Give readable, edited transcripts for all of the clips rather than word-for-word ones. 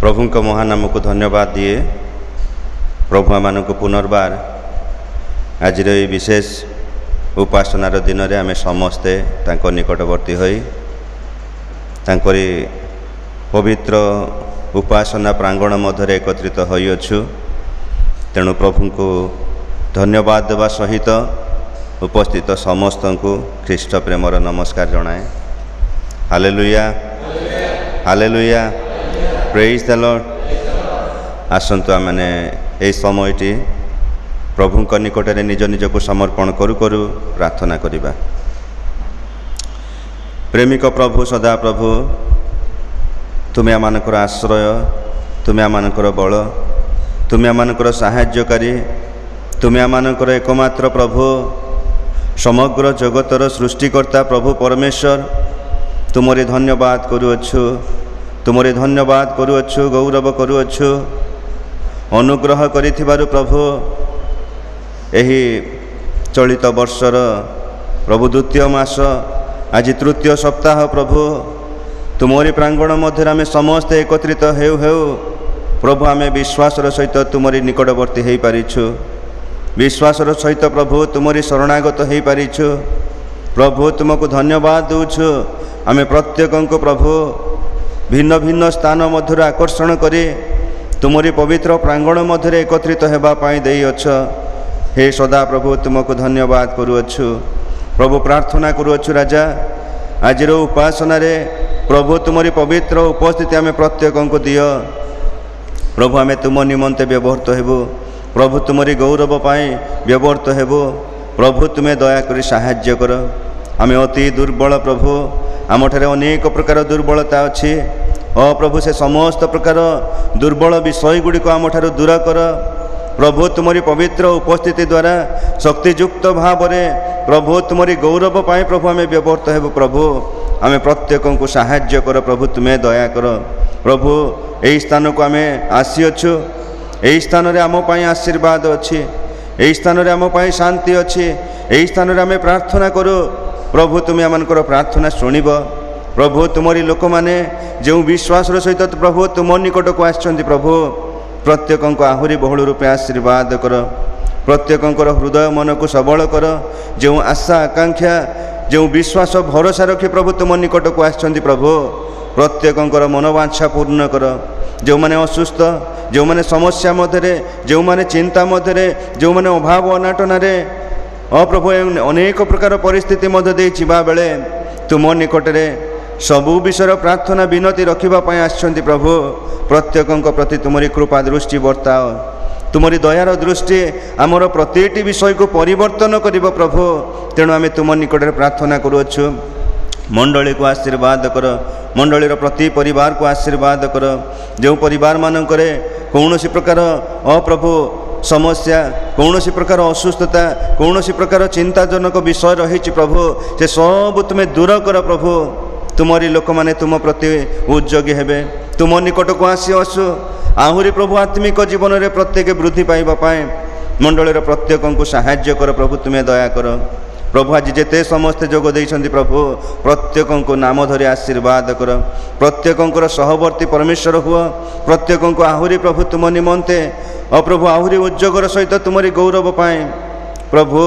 प्रभु को महानाम को धन्यवाद दिए। प्रभु आम को पुनर्बार आज विशेष उपासनार दिन में आम समस्ते तांको निकटवर्ती होई तांकरी पवित्र उपासना प्रांगण मध्य एकत्रित होइअछु। तेणु प्रभु को धन्यवाद देवा सहित उपस्थित समस्त को ख्रीष्ट प्रेमर नमस्कार जनाए। हालेलुया हालेलुया प्रेज द लॉर्ड। आसंतु आमने ए समयटी प्रभु को निकट में निज निज को समर्पण करू करू प्रार्थना करिबा। प्रेमिक प्रभु सदा प्रभु तुमे आमानकर आश्रय, तुमे आमानकर बल, तुमे आमानकर साहाय्यकारी, तुमे आमानकर एकमात्र प्रभु, समग्र जगतर सृष्टिकर्ता प्रभु परमेश्वर। तुमरी धन्यवाद करूअछु, तुमरी धन्यवाद करूअछु, गौरव करूअछु। अनुग्रह करिथिबारु प्रभु एही चलित वर्षर प्रभु द्वितीय मास आज तृतीय सप्ताह प्रभु तुमरी प्रांगण मध्य आम समस्ते एकत्रित हेउ हेउ प्रभु आम विश्वासर सहित तुमरी निकटवर्ती हो पारिछु। विश्वासर सहित प्रभु तुमरी शरणागत हो पारिछु। प्रभु तुमको धन्यवाद दूछु। आम प्रत्येक को प्रभु भिन्न भिन्न स्थान मध्य आकर्षण करी तुमरी पवित्र प्रांगण मध्य एकत्रित होगापाई देइअछ। हे सदा प्रभु तुमको धन्यवाद करूअछु। प्रभु प्रार्थना करूअछु राजा आज उपासना रे प्रभु तुमरी पवित्र उपस्थिति आम प्रत्येक को दिय। प्रभु आम तुम निमंते व्यवहृत हेबु। प्रभु तुमरी गौरव पाई व्यवहृत हेबु। प्रभु तुम्हें दया करी साहाय्य कर। आम अति दुर्बल प्रभु, आम ठारे अनेक प्रकार दुर्बलता अच्छी। प्रभु से समस्त प्रकार दुर्बल विषय गुड़िक आम ठारू दूर कर। प्रभु तुमरी पवित्र उपस्थिति द्वारा शक्तियुक्त भाव में प्रभु तुमरी गौरव पाई प्रभु आम व्यवहृत हेबु। प्रभु आम प्रत्येक को साहाय्य कर। प्रभु तुम्हें दया कर। प्रभु यही स्थान को आम आसीअछु। यही स्थान रे आम पाई आशीर्वाद अच्छी। यही स्थान रे आम पाई शांति अच्छी। यही स्थान रे आम प्रार्थना करू। प्रभु तुम्हें आमनकर प्रार्थना शुणिब। प्रभु तुमरी लोक माने जो विश्वास सहित प्रभु तुम निकट को आछंती प्रभु प्रत्येक को आहुरी बहुल रूपे आशीर्वाद कर। प्रत्येक हृदय मन को सबल कर। जो आशा आकांक्षा जो विश्वास भरोसा रखी प्रभु तुम निकट को आछंती प्रभु प्रत्येक मनोवांछा पूर्ण कर। जो माने असुस्थ, जो माने समस्या मध्य, जो माने चिंता मध्य, जो माने अभाव अनाटन प्रभु अनेक प्रकार परिस्थिति मध्य दे जीवा बेले तुम निकट में सबु विषय प्रार्थना विनती रखापी आछंती प्रभु प्रत्येक प्रति तुमरी कृपा दृष्टि वर्ताओ। तुमरी दयार दृष्टि आमर प्रत्येकटी विषय को परिवर्तन कर प्रभु। तेणु आम तुम निकट में प्रार्थना करूअछु। मंडली को आशीर्वाद कर। मंडलीर प्रति परिवार को आशीर्वाद कर। जो परिवार मानकर कौन प्रकार प्रभु समस्या, कौन प्रकार असुस्थता, कौन प्रकार चिंताजनक विषय रही प्रभु से सब तुम्हें दूर कर। प्रभु तुमरी लोक माने तुम प्रति उद्योगी हेबे। तुम निकट को आसु आहुरी प्रभु आत्मिक जीवन में प्रत्येक वृद्धि पाइबापी मंडलीर प्रत्येक को साहाय्य कर। प्रभु तुम्हें दया कर। प्रभु आज जेते समस्ते जोग देइछन्ति प्रभु प्रत्येक को नाम धरी आशीर्वाद कर। प्रत्येक सहवर्ती परमेश्वर हुआ। प्रत्येक को आहुरी प्रभु तुम निमंते प्रभु आहुरी उद्योगर सहित तुमरी गौरव पाए प्रभु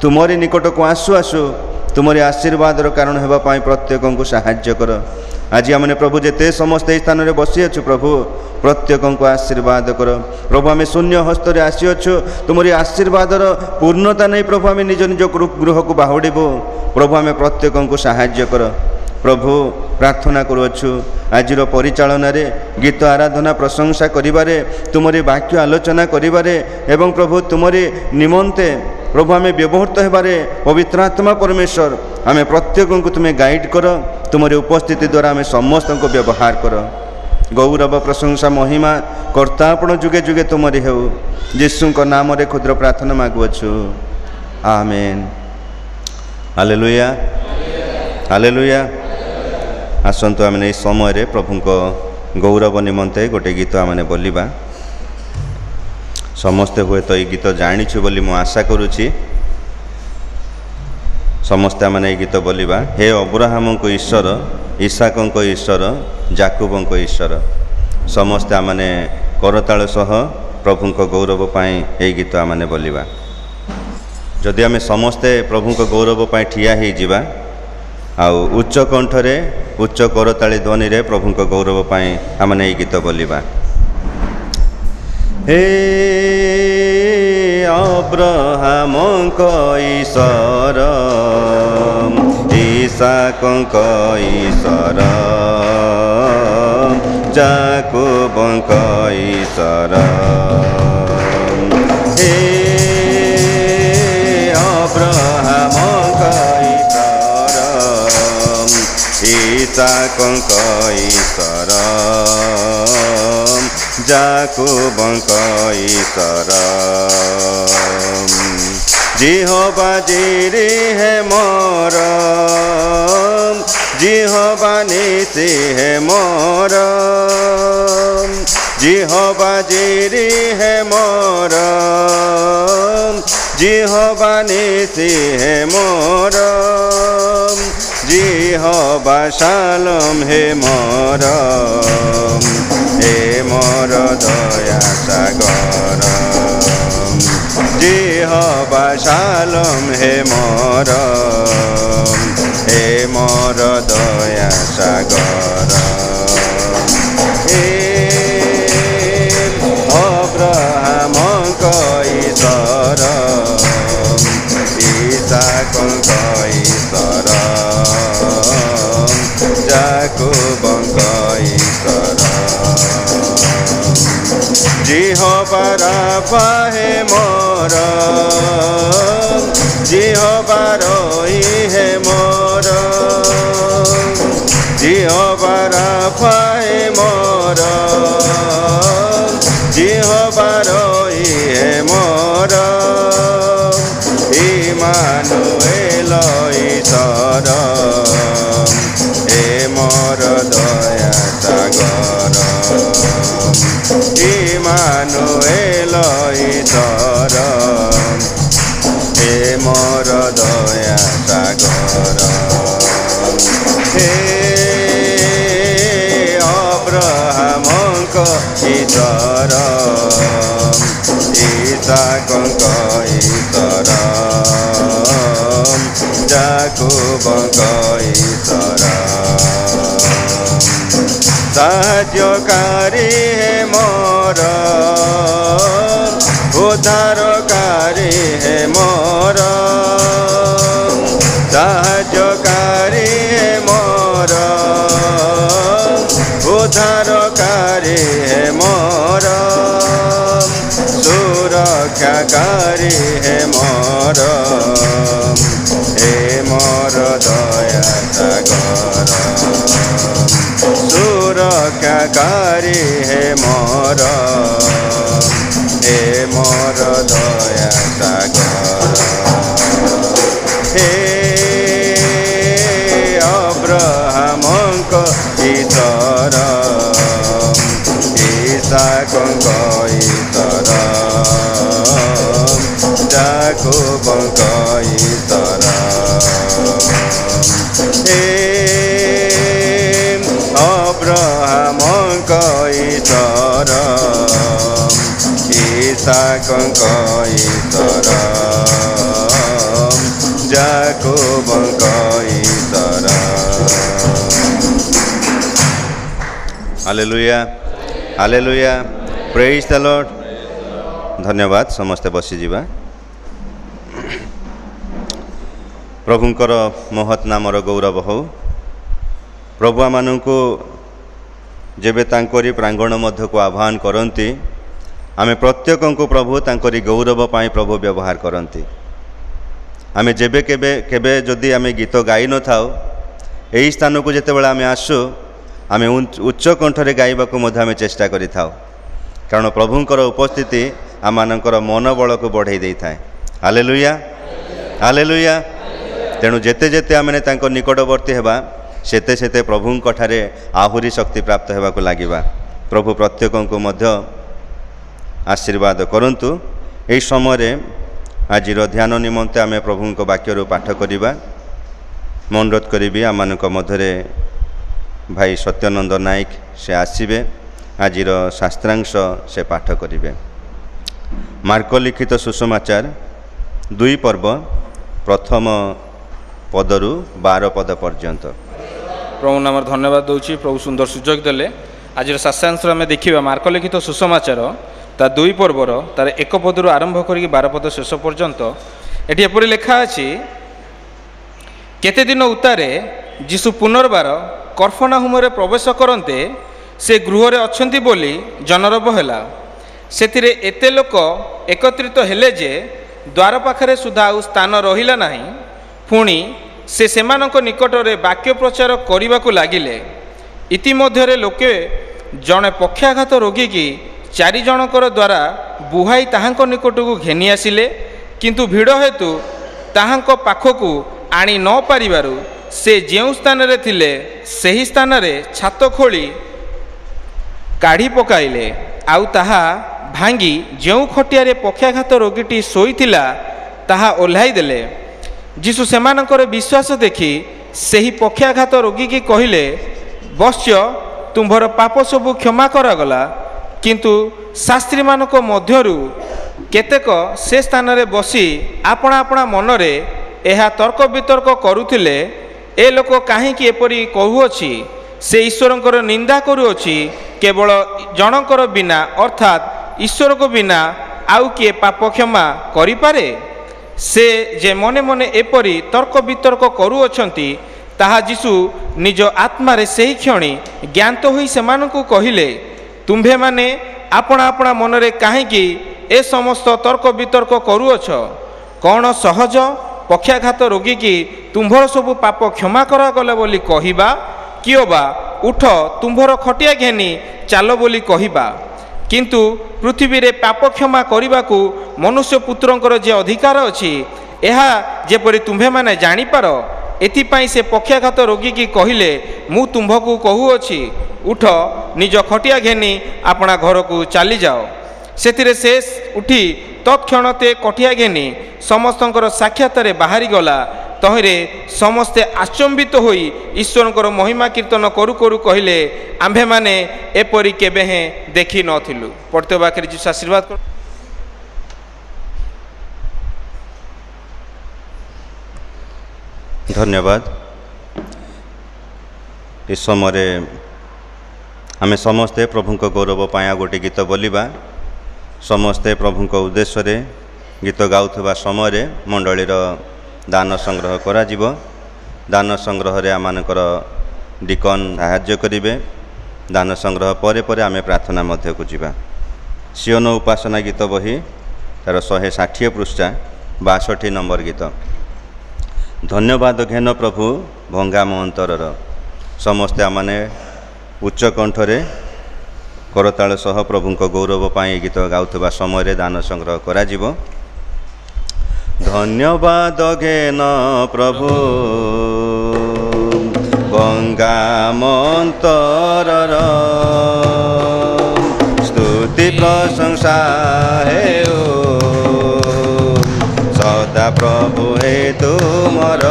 तुमरी निकट को आसु आसु तुमरी आशीर्वादर कारण होगापाई प्रत्येक को साहाय्य कर। आज आमने प्रभु जेते समस्त स्थान में बसीअछु प्रभु प्रत्येक को आशीर्वाद कर। प्रभु आम शून्य हस्त आसीअछु तुमरी आशीर्वादर पूर्णता नहीं प्रभु आम निज निज गृह को बाहुड़बू। प्रभु आम प्रत्येक को साहाय्य कर। प्रभु प्रार्थना करूअछु आज परिचालन रे गीत आराधना प्रशंसा करिबारे तुमरी वाक्य आलोचना करिबारे एवं प्रभु तुमरी निमंते प्रभु आम व्यवहृत होबारे पवित्र आत्मा परमेश्वर आम प्रत्येक को तुम्हें गाइड कर। तुमरी उपस्थिति द्वारा आम समस्त को व्यवहार कर। गौरव प्रशंसा महिमा कर्तापण जुगे जुगे तुमरी हो। यीशु को नाम रे क्षुद्र प्रार्थना मागुअछु। आमेन। Hallelujah hallelujah. आसंतु आम समय प्रभु को गौरव निमंते गोटे गीत आम बोलिबा। समस्ते हुए तो ये गीत जानिछु बोली मु आशा करुछि। समस्ते आम ये गीत बोलिबा। हे अब्राहम को ईश्वर, इसहाक ईश्वर, जाकुब ईश्वर। समस्ते आमने करताल सह प्रभु को गौरव पाई ए गीत आमने बोलिबा। जदि आम समस्ते प्रभु को गौरव पाई ठिया ही जिबा आउ उच्च कंठरे उच्च करताली ध्वनि रे प्रभु को गौरव पाई आमने ए गीत बोलिबा। हे अब्राहम ईश्वर इसहाक ईश्वर याकूब ईश्वर हे अब्राहम ईश्वर इसहाक ईश्वर याकूब ईश्वर जिहोवा जीरे है मोर जिहोवा निसी है मोर जिहोवा जीरे है मोर जिहोवा निसी है मोर जिहोवा शालोम है मोर हे मोर दया सागर जिहोवा शालोम हे मोर हे मोर दया सागर हे अब्राहम ईश्वर इसहाक ईश्वर याकूब ईश्वर जिहोवा राफा है मोर जिहोवा रोई है मोर जिहोवा राफा है मोर जिहोवा रोई है मोर इमानुएल ईश्वर हे मोर दया सागर इमानुएल ईश्वर हे मोर दया सागर हे अब्राहम ईश्वर इसहाक ईश्वर याकूब ईश्वर साहाय्यकारी है मोर उद्धारकारी है मोर साहाय्यकारी है मोर उद्धारकारी है मोर सुरक्षाकारी है मोर हे मोर दया सागर सुरक्षाकारी है मोर हे मोर दया सागर हे अब्राहम ईश्वर इसहाक ईश्वर याकूब ईश्वर हे अब्राहम ईश्वर इसहाक ईश्वर याकूब ईश्वर। हालेलुया हालेलुया प्रेज द लॉर्ड। धन्यवाद समस्ते बसी जीवा। प्रभुंकर महत नामर गौरव हो। प्रभु आमानंकु जेबे तांकरी प्रांगण मध्य को आह्वान करती आमे प्रत्येक को प्रभु तांकरी गौरव पाई प्रभु व्यवहार करती। आमे जेबे केबे केबे जदि आमे गीत गाई न थाओ एही स्थान को जेतेबेले आमे आसु आमे उच्च कंठरे गाइबा को मध्य आमे चेष्टा करि थाओ कारण प्रभुंकर उपस्थिति आमानंकर मनोबल को बढ़ाई दे थाए। Hallelujah hallelujah. तेणु जेते जेते आमे तांको निकटवर्ती हेबा सेते सेते प्रभुंक ठारे आहुरी शक्ति प्राप्त हेबाको लागिबा। प्रभु प्रत्येक को मध्य आशीर्वाद करंतु। एही समय आजिर ध्यान निमंते आमे प्रभुंक वाक्य पाठ करिबा। अनुरोध करी आम मध्य भाई सत्यानंद नायक से आसबे ଆଜିର ଶାସ୍ତ୍ରାଂଶ ସେ ପାଠ କରିବେ। ମାର୍କ ଲିଖିତ ସୁସମାଚାର 2 ପର୍ବ ପ୍ରଥମ ପଦରୁ 12 ପଦ ପର୍ଯ୍ୟନ୍ତ। प्रभु नाम धन्यवाद दूची। प्रभु सुंदर सुजोग देले। आज शास्त्रांश आम देखा मार्क लिखित सुसमाचार ता 2 पर्वर तार 1 पदरू आरंभ कर 12 पद शेष पर्यंत एटी एपरि लेखा अछि। केते दिन उतारे जीशु पुनर्बार कफरनाहुम प्रवेश करते से गृह अच्छी बोली जनरब है। सेतिरे एते लोक एकत्रित हेले जे द्वार पाखरे सुधा आउ स्थान रहिला नाही। पुणी से सेमानक निकटरे वाक्य प्रचार करने को लगिले। इतिमध्य लोके जड़े पक्षाघात रोगी की 4 जनकर द्वारा बुहाई ताहांक निकटक घेनी आसिले, किंतु भिड़ हेतु ताहांक पाखकु आनी न पारिबारु से जेउ स्थान रे थिले सही स्थान रे छात खोली काढ़ी पकाइले। आउ ताहा भांगी जेउ खटिया पक्षाघात रोगीटी शोइथिला ताहा ओल्हाई देले। जीशु सेमानकर विश्वास देखि सही पक्षाघात रोगी की कहिले, बश्य तुम्भर पाप सबु क्षमा करागला। किंतु शास्त्री मानक मध्यरु केतेक से स्थान रे बसी आपणा आपणा मनरे एहा तर्क वितर्क करुथिले, ए लोक काहींकि एपरि कहुअछि, से ईश्वरंकर निंदा करुअछि। केवल जनकर बिना अर्थात ईश्वर को बिना आउ किए पाप क्षमा करि पारे? से जे मने मने एपरि तर्क वितर्क करुअछंती ताहा जीशु निज आत्मा रे सही क्षणी ज्ञात होई सेमानकु कहिले, तुम्भे माने आपणा आपणा मनरे काहींकि ए समस्त तर्क वितर्क करुअछ? कौन सहज पक्षाघात रोगी की तुम्भर सबु पाप क्षमा करागला बोली कहिबा, किओबा उठ तुम्भर खटिया घेनी चाल बोली कहिबा? किंतु पृथ्वी रे पाप क्षमा करने मनुष्य पुत्रंकर जे अधिकार अछि एहा जेपरि तुम्भे माने जानी पार। एथिपाई से पक्षाघात रोगी की कहिले, मु तुम्भकु कहुअछि, उठ निज खटिया घेनी आपणा घर को चली जाओ। सेतिरे से उठी तत्क्षणते कटिया घेनी समस्तंकर साक्षात बाहरी गला। तहिरे समस्ते आश्चंबित होई ईश्वरंकर महिमा कीर्तन करू करू कहिले, आम्भे माने एपरि केबे हे देखि नथिलु। पढ़ते बाकरी जीशु आशीर्वाद कर। धन्यवाद। इस समय आम समस्ते प्रभु गौरव पाया गोटे गीत बोलिबा। समस्ते प्रभु उद्देश्य रे गीत गाउथबा समय मंडलीर दान संग्रह करा जिवो। दान संग्रह रे आमानकर डिकन साहाय्य करिवे। दान संग्रह परे परे आमे प्रार्थना मध्य को जिबा। सियोन उपासना गीत बही तार 160 पृष्ठा 62 नंबर गीत। धन्यवाद घेन प्रभु भंगा महंतर। समस्ते आमाने उच्च कंठरे करताल सह प्रभु गौरव पाई गीत गाउथबा समय दान संग्रह करा जिवो। धन्यवाद घेन प्रभु गंगा मंतर स्तुति प्रशंसा हेउ सदा प्रभु हे तुमर।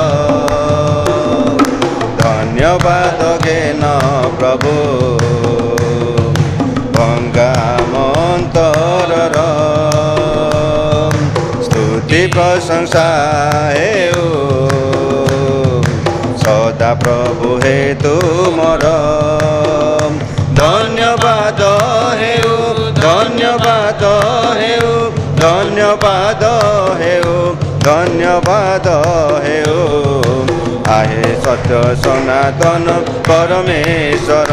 धन्यवाद घेन प्रभु गंगा मंतर प्रशंसा हेउ सदा प्रभु हे तुमर। धन्यवाद हेउ धन्यवाद हेउ धन्यवाद हेउ धन्यवाद हेउ। आहे सत्य सनातन परमेश्वर,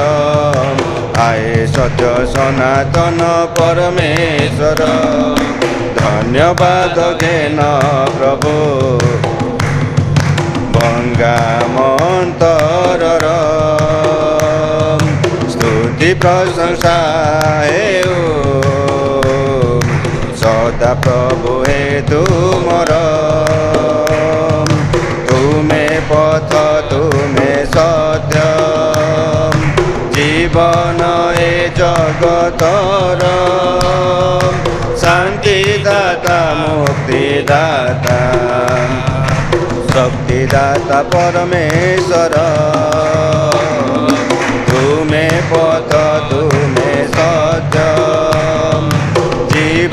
आहे सत्य सनातन परमेश्वर। धन्यवाद घेन प्रभु भंगा मंतर स्तुति प्रशंसा हेउ सदा प्रभु हे तुमर। तुमे पथ तुमे सत्य जीवन ए जगतर। शांतिदाता मुक्तिदाता शक्तिदाता परमेश्वर। तुमे पथ तुमे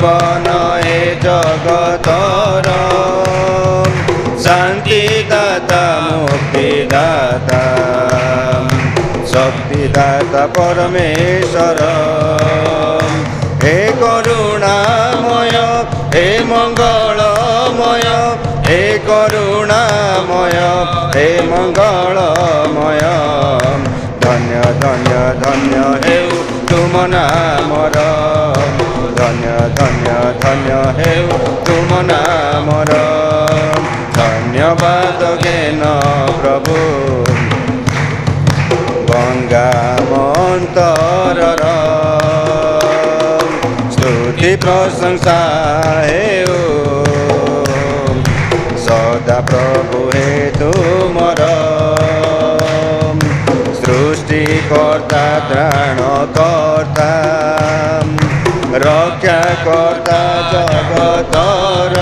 जीवन ए जगतर शान्तिदाता मुक्तिदाता शक्तिदाता परमेश्वर हे करुणामय हे मंगलमय हे करुणामय हे मंगलमय धन्य धन्य धन्य हेउ तुम नामर धन्य धन्य धन्य हेउ तुम नामर धन्यवाद घेन प्रभु गंगा मंतर स्तुति प्रशंसा हेउ सदा प्रभु हे तुमर सृष्टिकर्ता त्राणकर्ता रक्षाकर्ता जगतर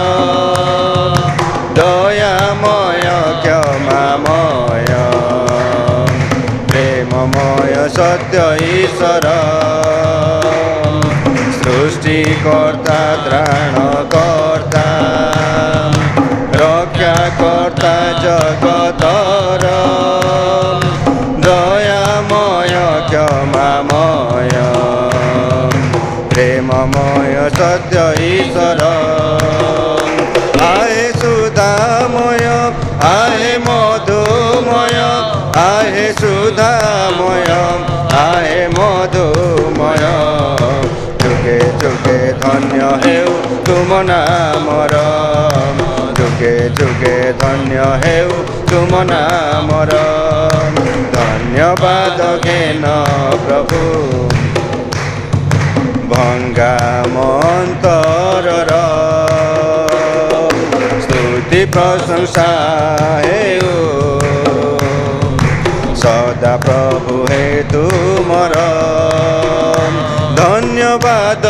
दयामय क्षमामय प्रेममय सत्य ईश्वर सृष्टिकर्ता त्राणकर्ता रक्षाकर्ता जगतर दयामय क्षमामय प्रेममय सत्य ईश्वर आहे सुधामय आहे मधुमय आहे सुधामय आहे मधुमय जुगे जुगे धन्य हेउ तुम नामर जुगे जुगे धन्य हेउ तुम नामर धन्यवाद घेन प्रभु भंगा मंतर स्तुति प्रशंसा हेउ सदा प्रभु हे तुमर धन्यवाद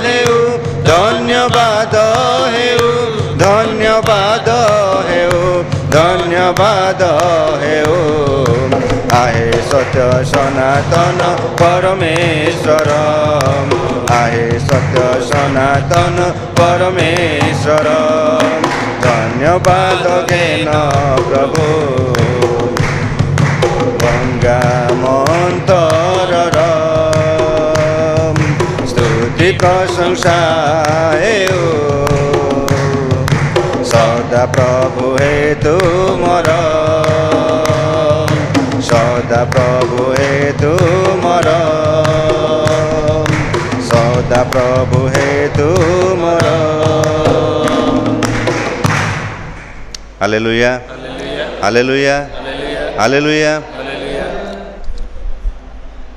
हेउ धन्यवाद हेउ धन्यवाद हेउ धन्यवाद हेउ आहे सत्य सनातन परमेश्वर आहे सत्य सनातन परमेश्वर धन्यवाद घेन प्रभु गंगा मंतर स्तुति प्रशंसा हेउ सदा प्रभु हे तुमर सदा प्रभु हे तुमर सदा प्रभु हे तुमर हालेलुया हालेलुया हालेलुया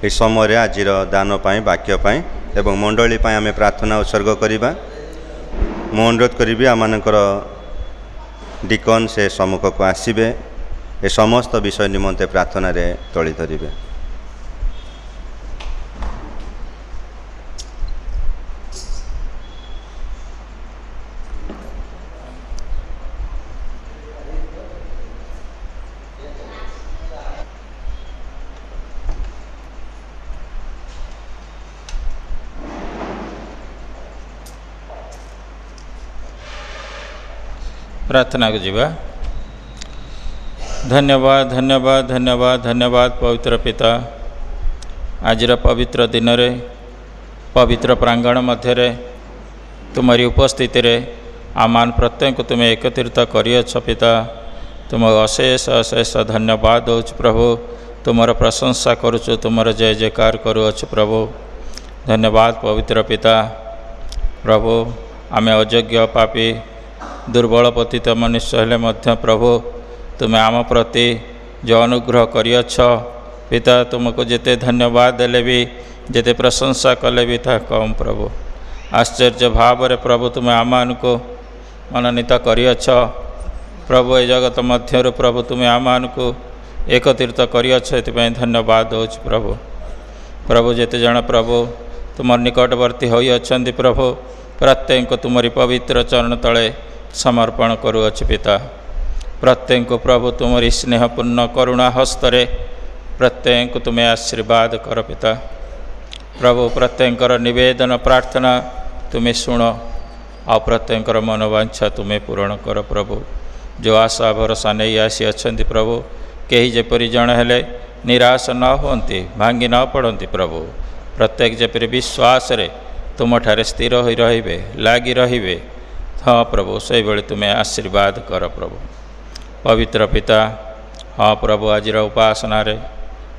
ए समय आजिर दान पाई वाक्य पाई एवं मंडली पाई आमे प्रार्थना उत्सर्ग करिबा मु अनुरोध करिबि आमानकर डिकन से सम्मुख को आसिबे ए समस्त विषय निमंते प्रार्थना रे तोली धरिबे प्रार्थना को जीवा धन्यवाद धन्यवाद धन्यवाद धन्यवाद पवित्र पिता आजिर पवित्र दिन रे पवित्र प्रांगण मध्य तुमरी उपस्थिति रे आमान प्रत्येक तुम्हें एकत्रित करियछ पिता तुम अशेष अशेष धन्यवाद दौच प्रभु तुमर प्रशंसा करुचु तुमर जय जयकार करुअछ प्रभु धन्यवाद पवित्र पिता प्रभु आमे अयोग्य पापी दुर्बल पतित मनुष्य हेले मध्य प्रभु तुम्हें आम प्रति जो अनुग्रह करियछ पिता तुमको जेते धन्यवाद देले भी जेते प्रशंसा कले भी था कम प्रभु आश्चर्य भाव रे प्रभु तुम्हें आमान को मननीत करियछ प्रभु ए जगत मध्य प्रभु तुम्हें आमान को एकत्रित करियछ एथिपाई धन्यवाद दौच प्रभु प्रभु जेते जन प्रभु तुम निकटवर्ती होई अछंती प्रभु प्रत्येक तुमरी पवित्र चरण तले समर्पण करुअछ पिता प्रत्येक प्रभु तुमरी स्नेहपूर्ण करुणा हस्तरे प्रत्येक तुम्हें आशीर्वाद कर पिता प्रभु प्रत्येक निवेदन प्रार्थना ତୁମେ ଶୁଣ ଆଉ ପ୍ରତ୍ୟେକଙ୍କର ମନୋବାଞ୍ଛା ତୁମେ ପୂରଣ କର ପ୍ରଭୁ। ଯେଉଁ ଆଶା ଭରସା ନେଇ ଆସିଅଛନ୍ତି ପ୍ରଭୁ, କେହି ଯେପରି ଜଣେ ହେଲେ ନିରାଶ ନ ହୁଅନ୍ତି, ଭାଙ୍ଗି ନ ପଡ଼ନ୍ତି ପ୍ରଭୁ। ପ୍ରତ୍ୟେକ ଯେପରି ବିଶ୍ୱାସରେ ତୁମଠାରେ ସ୍ଥିର ହୋଇ ରହିବେ, ଲାଗି ରହିବେ। ହଁ ପ୍ରଭୁ, ସେଇଭଳି ତୁମେ ଆଶୀର୍ବାଦ କର ପ୍ରଭୁ। ପବିତ୍ର ପିତା, ହଁ ପ୍ରଭୁ, ଆଜିର ଉପାସନାରେ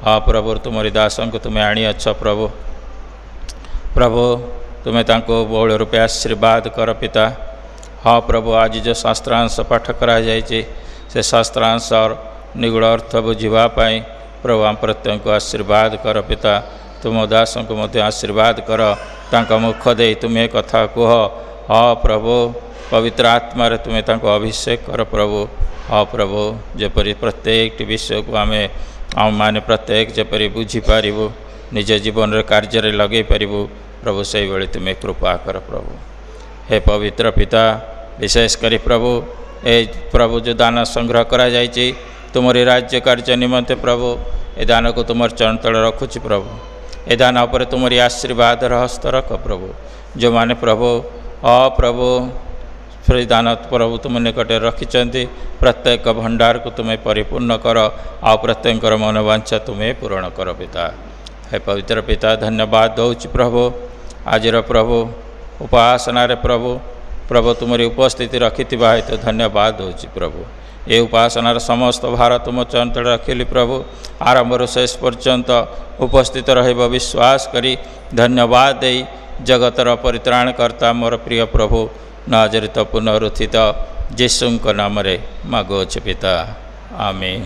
ହଁ ପ୍ରଭୁ ତୁମରି ଦାସଙ୍କୁ ତୁମେ ଆଣିଅଛ ପ୍ରଭୁ। ପ୍ରଭୁ ତୁମେ ତାଙ୍କୁ ବହୁଳ ରୂପେ ଆଶୀର୍ବାଦ କର ପିତା। ହଁ ପ୍ରଭୁ, ଆଜି ଯେଉଁ ଶାସ୍ତ୍ରାଂଶ ପାଠ କରାଯାଇଛି ସେ ଶାସ୍ତ୍ରାଂଶ ନିଗୁଡ଼ ଅର୍ଥ ବୁଝିବା ପାଇଁ ପ୍ରଭୁ ଆମ ପ୍ରତ୍ୟେକଙ୍କୁ ଆଶୀର୍ବାଦ କର ପିତା। ତୁମ ଦାସଙ୍କୁ ମଧ୍ୟ ଆଶୀର୍ବାଦ କର, ତାଙ୍କ ମୁଖ ଦେଇ ତୁମେ କଥା କୁହ। ହଁ ପ୍ରଭୁ, ପବିତ୍ର ଆତ୍ମାରେ ତୁମେ ତାଙ୍କୁ ଅଭିଷେକ କର ପ୍ରଭୁ। ହଁ ପ୍ରଭୁ, ଯେପରି ପ୍ରତ୍ୟେକଟି ବିଷୟକୁ ଆମମାନେ ପ୍ରତ୍ୟେକ ଯେପରି ବୁଝିପାରିବୁ, ନିଜ ଜୀବନରେ କାର୍ଯ୍ୟରେ ଲଗାଇ ପାରିବୁ ପ୍ରଭୁ, ସେଇଭଳି ତୁମେ କୃପା କର ପ୍ରଭୁ। ହେ ପବିତ୍ର ପିତା, ବିଶେଷ କରି ପ୍ରଭୁ ଏ ପ୍ରଭୁ ଯେଉଁ ଦାନ ସଂଗ୍ରହ କରାଯାଇଛି ତୁମରି ରାଜ୍ୟ କାର୍ଯ୍ୟ ନିମନ୍ତେ ପ୍ରଭୁ, ଏ ଦାନକୁ ତୁମର ଚରଣ ତଳେ ରଖୁଛି ପ୍ରଭୁ। ଏ ଦାନ ଉପରେ ତୁମରି ଆଶୀର୍ବାଦର ହସ୍ତ ରଖ ପ୍ରଭୁ। ଯେଉଁମାନେ ପ୍ରଭୁ ପ୍ରଭୁ ସେ ଦାନ ପ୍ରଭୁ ତୁମ ନିକଟରେ ରଖିଛନ୍ତି, ପ୍ରତ୍ୟେକ ଭଣ୍ଡାରକୁ ତୁମେ ପରିପୂର୍ଣ୍ଣ କର, ଆଉ ପ୍ରତ୍ୟେକଙ୍କର ମନୋବାଞ୍ଛା ତୁମେ ପୂରଣ କର ପିତା। ହେ ପବିତ୍ର ପିତା, ଧନ୍ୟବାଦ ଦେଉଛି ପ୍ରଭୁ ଆଜିର ପ୍ରଭୁ ଉପାସନାରେ ପ୍ରଭୁ ତୁମରି ଉପସ୍ଥିତି ରଖିଥିବା ହେତୁ ଧନ୍ୟବାଦ ଦେଉଛି ପ୍ରଭୁ। ଏ ଉପାସନାର ସମସ୍ତ ଭାର ତୁମ ଚରଣ ତଳେ ରଖିଲି ପ୍ରଭୁ। ଆରମ୍ଭରୁ ଶେଷ ପର୍ଯ୍ୟନ୍ତ ଉପସ୍ଥିତ ରହିବ ବିଶ୍ୱାସ କରି ଧନ୍ୟବାଦ ଦେଇ ଜଗତର ପରିତ୍ରାଣକର୍ତ୍ତା ମୋର ପ୍ରିୟ ପ୍ରଭୁ ନାଜରିତ ପୁନରୁତ୍ଥିତ ଯୀଶୁଙ୍କ ନାମରେ ମାଗୁଅଛି ପିତା, ଆମେନ୍।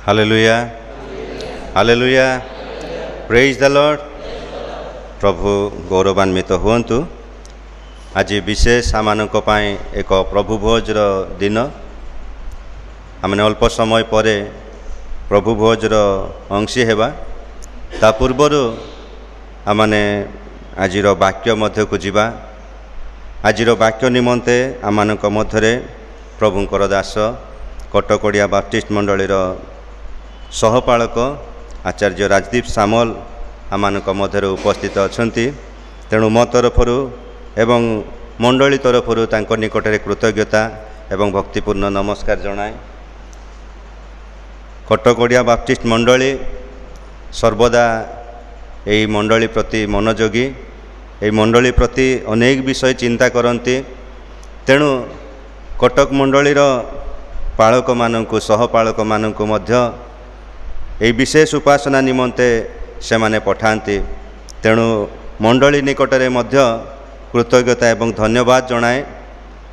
ହାଲେଲୁୟା, ହାଲେଲୁୟା, ପ୍ରେଜ୍ ଦ ଲର୍ଡ। ପ୍ରଭୁ ଗୌରବାନ୍ୱିତ ହୁଅନ୍ତୁ। ଆଜି ବିଶେଷ ଆମମାନଙ୍କ ପାଇଁ ଏକ ପ୍ରଭୁ ଭୋଜର ଦିନ। ଆମେ ଅଳ୍ପ ସମୟ ପରେ ପ୍ରଭୁ ଭୋଜର ଅଂଶୀ ହେବା। ତା ପୂର୍ବରୁ ଆମେ ଆଜିର ବାକ୍ୟ ମଧ୍ୟକୁ ଯିବା। ଆଜିର ବାକ୍ୟ ନିମନ୍ତେ ଆମମାନଙ୍କ ମଧ୍ୟରେ ପ୍ରଭୁଙ୍କର ଦାସ କଟକଡ଼ିଆ ବାପ୍ଟିଷ୍ଟ ମଣ୍ଡଳୀର ସହପାଳକ ଆଚାର୍ଯ୍ୟ ରାଜଦୀପ ସାମଲ ଆମମାନଙ୍କ ମଧ୍ୟରେ ଉପସ୍ଥିତ ଅଛନ୍ତି। ତେଣୁ ମୋ ତରଫରୁ ଏବଂ ମଣ୍ଡଳୀ ତରଫରୁ ତାଙ୍କ ନିକଟରେ କୃତଜ୍ଞତା ଏବଂ ଭକ୍ତିପୂର୍ଣ୍ଣ ନମସ୍କାର ଜଣାଏ। କଟକଡ଼ିଆ ବାପ୍ଟିଷ୍ଟ ମଣ୍ଡଳୀ ସର୍ବଦା ଏହି ମଣ୍ଡଳୀ ପ୍ରତି ମନୋଯୋଗୀ, ଏହି ମଣ୍ଡଳୀ ପ୍ରତି ଅନେକ ବିଷୟ ଚିନ୍ତା କରନ୍ତି। ତେଣୁ କଟକ ମଣ୍ଡଳୀର ପାଳକମାନଙ୍କୁ ସହପାଳକମାନଙ୍କୁ ମଧ୍ୟ ଏହି ବିଶେଷ ଉପାସନା ନିମନ୍ତେ ସେମାନେ ପଠାନ୍ତି। ତେଣୁ ମଣ୍ଡଳୀ ନିକଟରେ ମଧ୍ୟ କୃତଜ୍ଞତା ଏବଂ ଧନ୍ୟବାଦ ଜଣାଏ।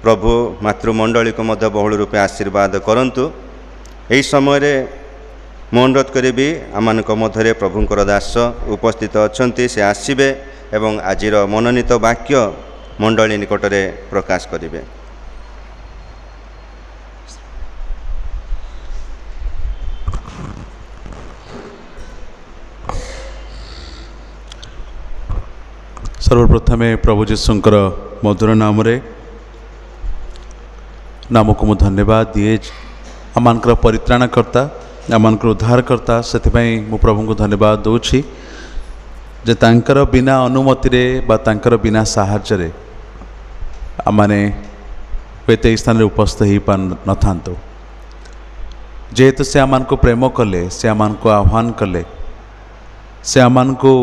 ପ୍ରଭୁ ମାତୃମଣ୍ଡଳୀକୁ ମଧ୍ୟ ବହୁଳ ରୂପେ ଆଶୀର୍ବାଦ କରନ୍ତୁ। ଏହି ସମୟରେ ମୁଁ ଅନୁରୋଧ କରିବି ଆମମାନଙ୍କ ମଧ୍ୟରେ ପ୍ରଭୁଙ୍କର ଦାସ ଉପସ୍ଥିତ ଅଛନ୍ତି, ସେ ଆସିବେ ଏବଂ ଆଜିର ମନୋନୀତ ବାକ୍ୟ ମଣ୍ଡଳୀ ନିକଟରେ ପ୍ରକାଶ କରିବେ। सर्वप्रथमे प्रभु जीशुंकर मधुर नामको मु धन्यवाद दिए। आमर परित्राणकर्ता, आमर उद्धारकर्ता, से मु प्रभु को धन्यवाद दूची जे तांकर बिना अनुमति रे बा तांकर बिना साहाय्य आमने हुएत स्थान उपस्थित हो पार न था। जेहेतु से आम को प्रेम कले, से आम को आह्वान कले, से आम को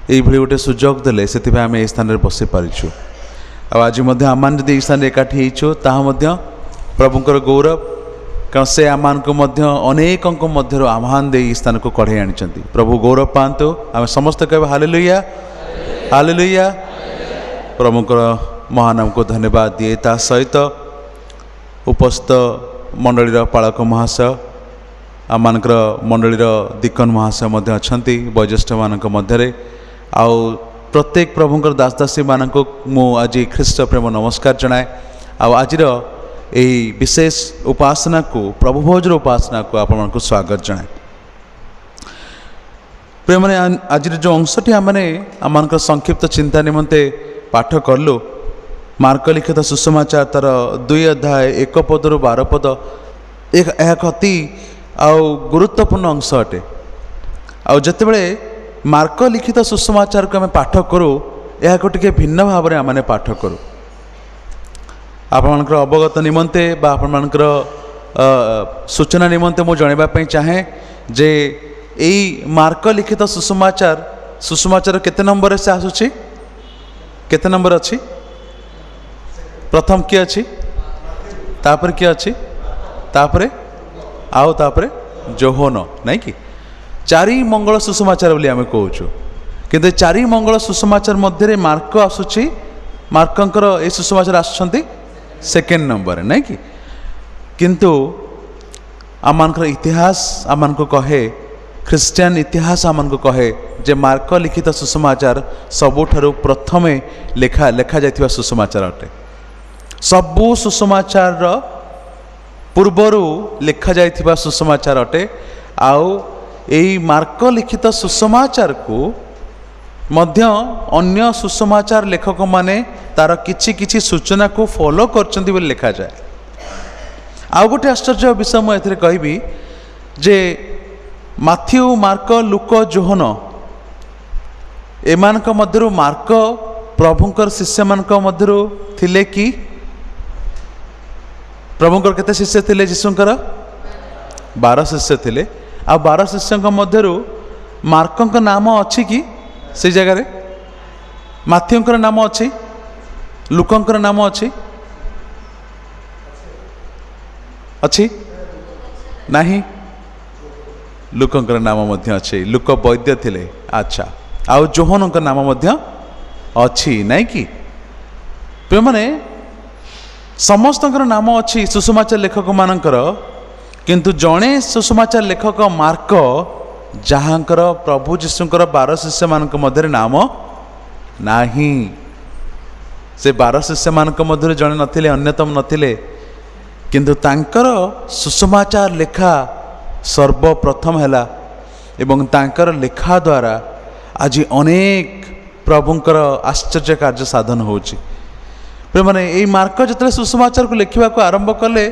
ये गोटे सुजोग देले, से आम ए स्थान बसी पारिछु। आज आम जब ये स्थान एकाठी हो प्रभुंकर गौरव, कारण से आम को अनेक मध्य आह्वान दे स्थान को कढ़े आनी। प्रभु गौरव पातु। आम समस्त कह हालेलुया, हालेलुया। प्रभुंकर महानाम को धन्यवाद दिए। ता सहित उपस्थित मंडलीर पालक महाशय, आम मंडलीर दीकन महाशय अच्छा वयोज्येष्ठ मान मध्य आउ प्रत्येक प्रभुंकर दासदासी मानक मु आज ख्रीष्ट प्रेम नमस्कार जनाए। आज यही विशेष उपासना को प्रभु भोजर उपासना को आपण स्वागत जनाए। प्रेम आज जो अंशटी आम संक्षिप्त चिंता निमंते पाठ कलु, मार्क लिखित सुसमाचार तार 2 अध्याय 1 पदरु 12 पद। एक अति गुरुत्वपूर्ण अंश अटे। आतेबले मार्क लिखित सुसमाचार को आम पाठ करूँ यह टे भिन्न भाव में आम पाठ करूँ आपणकर अवगत निमंते बा आपणकर सूचना निमंते मु जनवाई चाहे जे यही मार्क लिखित सुसमाचार केते नंबर से आसुची केते नंबर अच्छी प्रथम किए अच्छी तापर किए अच्छी तापरे आउ तापरे जोहोन नहीं कि चारि मंगल सुसमाचार बोली आम कहूँ किंतु चारि मंगल सुसमाचार मध्य मार्क आसुची मार्कंकर ये सुसमाचार आसुछंती सेकेंड नंबर नहीं कि किंतु आमनकर इतिहास आमन को कहे ख्रिस्टियन इतिहास आमन को कहे जे मार्क लिखित सुसमाचार सबुठारु प्रथमे लेखा लेखा जाइथिबा सुसमाचार अटे। सबु सुसमाचार पूर्वरु लेखा जाइथिबा सुसमाचार अटे। आउ एई मार्क लिखित सुसमाचार को मध्य अन्य सुसमाचार लेखक माने तार किछि किछि सूचना को फॉलो करचंती बोली लिखा जाए। आउ गोटे आश्चर्य विषय मुझे कहबी जे माथ्यू मार्क लुक जोहन एमानक मध्यरु मार्क प्रभुंकर शिष्य मानक मध्यरु थिले कि प्रभुंकर केते शिष्य थिले जीशुंकर 12 शिष्य थिले। आ 12 शिष्यंक मध्यरु मार्कंक नाम अछि कि से जगह रे माथ्यूंकर नाम अछि लुकंकर नाम अछि अच्छी नहीं लुकंकर नाम मध्य अच्छे लुक वैद्य थिले। अच्छा आउ जोहनंकर नाम मध्य अच्छी नहीं कि प्रिय माने समस्तंकर नाम अच्छी सुसमाचार लेखक मानकर किंतु जड़े सुसमाचार लेखक मार्क जहाँकर प्रभु जीशुंकर 12 शिष्य मानक मध्य नाम नाही से 12 शिष्य मानक मध्य जड़े नथिले अन्यतम नथिले किंतु तांकर सुसमाचार लेखा सर्वप्रथम हैला एवं तांकर लेखा द्वारा आज अनेक प्रभुंकर आश्चर्य कार्य साधन होची। माने यही मार्क जिते सुसमाचार को लिखा को आरंभ कले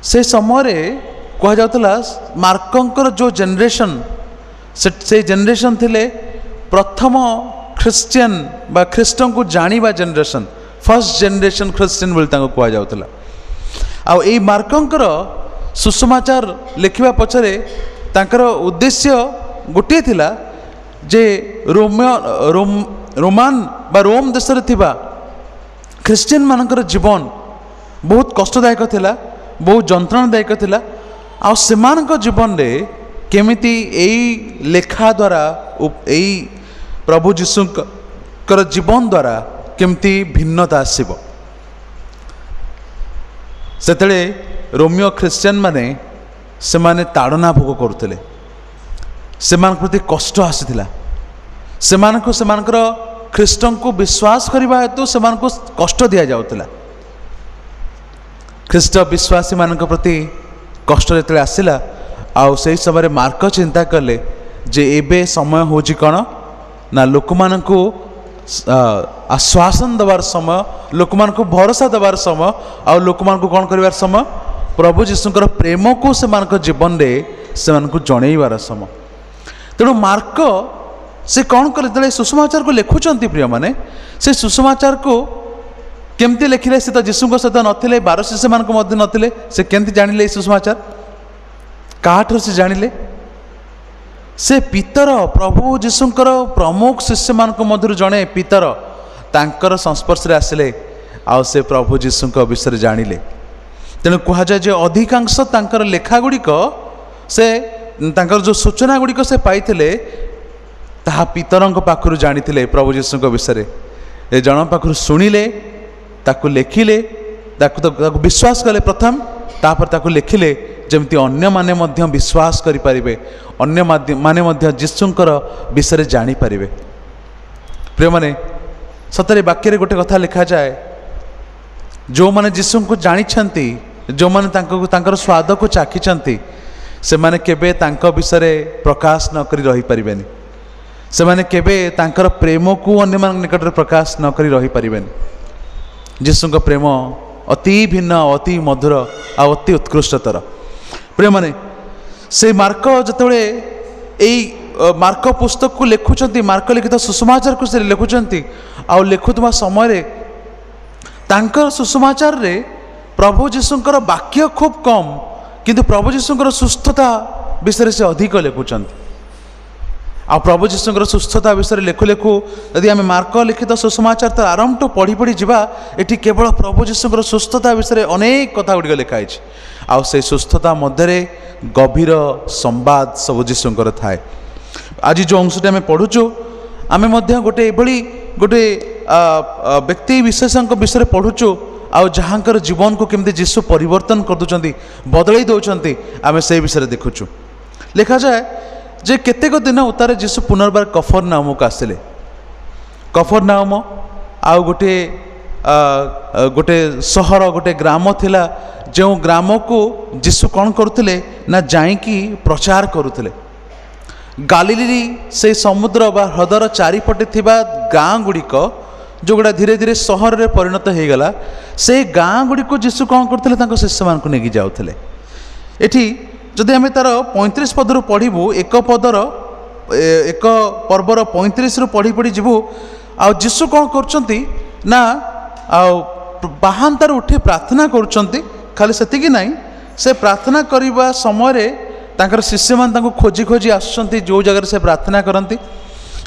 से समय कह जाउतला मार्कंकर जो जनरेशन से जनरेशन थिले प्रथम ख्रिस्टियन बा ख्रिस्टन को जानिबा जनरेशन फर्स्ट जनरेशन ख्रिस्टियन बोली तांको कह जाउतला। आ यही मार्कंकर सुसमाचार लिखा पछरे तांकर उद्देश्य गोटे थिला जे रोमान बा रोम देश रे थिबा ख्रिस्टियन मानकर जीवन बहुत कष्टदायक थिला बहुत जंत्रणादायक थिला। आ सेमानक जीवन रे केमिति एई लेखा द्वारा एई प्रभु जीशुकर जीवन द्वारा केमिति भिन्नता आसीबो सेतले रोमियो ख्रिस्टियन माने सेमाने ताड़ना भोग करुले सेमान प्रति कष्ट आसीथिला सेमानको सेमानकर ख्रिस्टन को विश्वास करबा हेतु सेमान को कष्ट दिया जाउतला। ख्रिस्ट विश्वासी मानक प्रति कष्ट जेतले आसिला आउ से समय मार्क चिंता कले जे एबे समय होची कण ना लोक मानकू आश्वासन देवार समय लोक मानकू भरोसा देवार समय आ लोक मानकू कौन करिवार समय प्रभु जीशुंकर प्रेम को से जीवन रे से जनईबार समय। तेणु मार्क से कौन कर सुसमाचार को लिखुंट प्रिय माने से सुसमाचार को केमती लिखिले से तो जीशु सहित नथिले 12 शिष्य मान मध्य नथिले से केमती जानिले सुसमाचार काठर से जानिले से पितर प्रभु जीशुंकर प्रमुख शिष्य मान मध्य जड़े पितर तांकर संस्पर्श रे आसिले आ से प्रभु जीशुंक विषय जानिले। तेणु कह जाए अधिकांश तांकर लेखा गुड़िक से तांकर जो सूचना गुड़िक से पाइथिले ताहा पितरंक पाखरु जानिथिले प्रभु जीशुंक विषय ए जन पाखरु शुणिले ताकु लेखिले ताकु विश्वास कले प्रथम तापर ताकु लेखिले जमती अन्य माने मध्य विश्वास करि परिबे अन्य माने मध्य जीशुंकर विषय जानि परिबे। प्रिय माने सतरे वाक्य रे गोटे कथा लिखा जाए जो माने जीशु को जानी जो माने तांकर स्वाद को चाखी से माने केबे तांको विषय प्रकाश न करी रही परिबेनी से माने केबे तांकर प्रेम को अन्य मान निकट प्रकाश न करी रही परिबेनी। जीशु को प्रेम ଅତି ଭିନ୍ନ ଅତି ମଧୁର ଆଉ ଅତି ଉତ୍କୃଷ୍ଟତର। ପ୍ରିୟମାନେ ସେ ମାର୍କ ଯେତେବେଳେ ଏଇ ମାର୍କ ପୁସ୍ତକକୁ ଲେଖୁଛନ୍ତି, ମାର୍କ ଲିଖିତ ସୁସମାଚାରକୁ ସେ ଲେଖୁଛନ୍ତି, ଆଉ ଲେଖୁଥିବା ସମୟରେ ତାଙ୍କର ସୁସମାଚାରରେ ପ୍ରଭୁ ଯୀଶୁଙ୍କର ବାକ୍ୟ ଖୁବ୍ କମ୍, କିନ୍ତୁ ପ୍ରଭୁ ଯୀଶୁଙ୍କର ସୁସ୍ଥତା ବିଷୟରେ ସେ ଅଧିକ ଲେଖୁଛନ୍ତି। ଆଉ ପ୍ରଭୁ ଯୀଶୁଙ୍କର ସୁସ୍ଥତା ବିଷୟରେ ଲେଖୁ ଲେଖୁ ଯଦି ଆମେ ମାର୍କ ଲିଖିତ ସୁସମାଚାର ତାର ଆରମ୍ଭଠୁ ପଢ଼ି ପଢ଼ି ଯିବା, ଏଠି କେବଳ ପ୍ରଭୁ ଯୀଶୁଙ୍କର ସୁସ୍ଥତା ବିଷୟରେ ଅନେକ କଥା ଗୁଡ଼ିକ ଲେଖା ହେଇଛି। ଆଉ ସେଇ ସୁସ୍ଥତା ମଧ୍ୟରେ ଗଭୀର ସମ୍ବାଦ ସବୁ ଯୀଶୁଙ୍କର ଥାଏ। ଆଜି ଯେଉଁ ଅଂଶଟି ଆମେ ପଢ଼ୁଛୁ, ଆମେ ମଧ୍ୟ ଗୋଟେ ଏଭଳି ଗୋଟେ ବ୍ୟକ୍ତି ବିଶେଷଙ୍କ ବିଷୟରେ ପଢ଼ୁଛୁ, ଆଉ ଯାହାଙ୍କର ଜୀବନକୁ କେମିତି ଯୀଶୁ ପରିବର୍ତ୍ତନ କରିଦେଉଛନ୍ତି, ବଦଳାଇ ଦେଉଛନ୍ତି, ଆମେ ସେଇ ବିଷୟରେ ଦେଖୁଛୁ। ଲେଖାଯାଏ ଯେ କେତେକ ଦିନ ଉତ୍ତାରେ ଯୀଶୁ ପୁନର୍ବାର କଫରନାହୁମକୁ ଆସିଲେ। କଫରନାହୁମ ଆଉ ଗୋଟେ ସହର, ଗୋଟେ ଗ୍ରାମ ଥିଲା, ଯେଉଁ ଗ୍ରାମକୁ ଯୀଶୁ କ'ଣ କରୁଥିଲେ ନା ଯାଇକି ପ୍ରଚାର କରୁଥିଲେ। ଗାଲିଲି ସେଇ ସମୁଦ୍ର ବା ହ୍ରଦର ଚାରିପଟେ ଥିବା ଗାଁ ଗୁଡ଼ିକ ଯେଉଁଗୁଡ଼ା ଧୀରେ ଧୀରେ ସହରରେ ପରିଣତ ହୋଇଗଲା, ସେଇ ଗାଁ ଗୁଡ଼ିକୁ ଯୀଶୁ କ'ଣ କରୁଥିଲେ, ତାଙ୍କ ଶିଷ୍ୟମାନଙ୍କୁ ନେଇକି ଯାଉଥିଲେ। ଏଠି ଯଦି ଆମେ ତାର 35 ପଦରୁ ପଢ଼ିବୁ, ଏକ ପର୍ବର 35ରୁ ପଢ଼ି ପଢ଼ି ଯିବୁ, ଆଉ ଯୀଶୁ କ'ଣ କରୁଛନ୍ତି ନା ଆଉ ବାହାନ୍ତାରୁ ଉଠି ପ୍ରାର୍ଥନା କରୁଛନ୍ତି। ଖାଲି ସେତିକି ନାହିଁ, ସେ ପ୍ରାର୍ଥନା କରିବା ସମୟରେ ତାଙ୍କର ଶିଷ୍ୟମାନେ ତାଙ୍କୁ ଖୋଜି ଖୋଜି ଆସୁଛନ୍ତି, ଯେଉଁ ଜାଗାରେ ସେ ପ୍ରାର୍ଥନା କରନ୍ତି,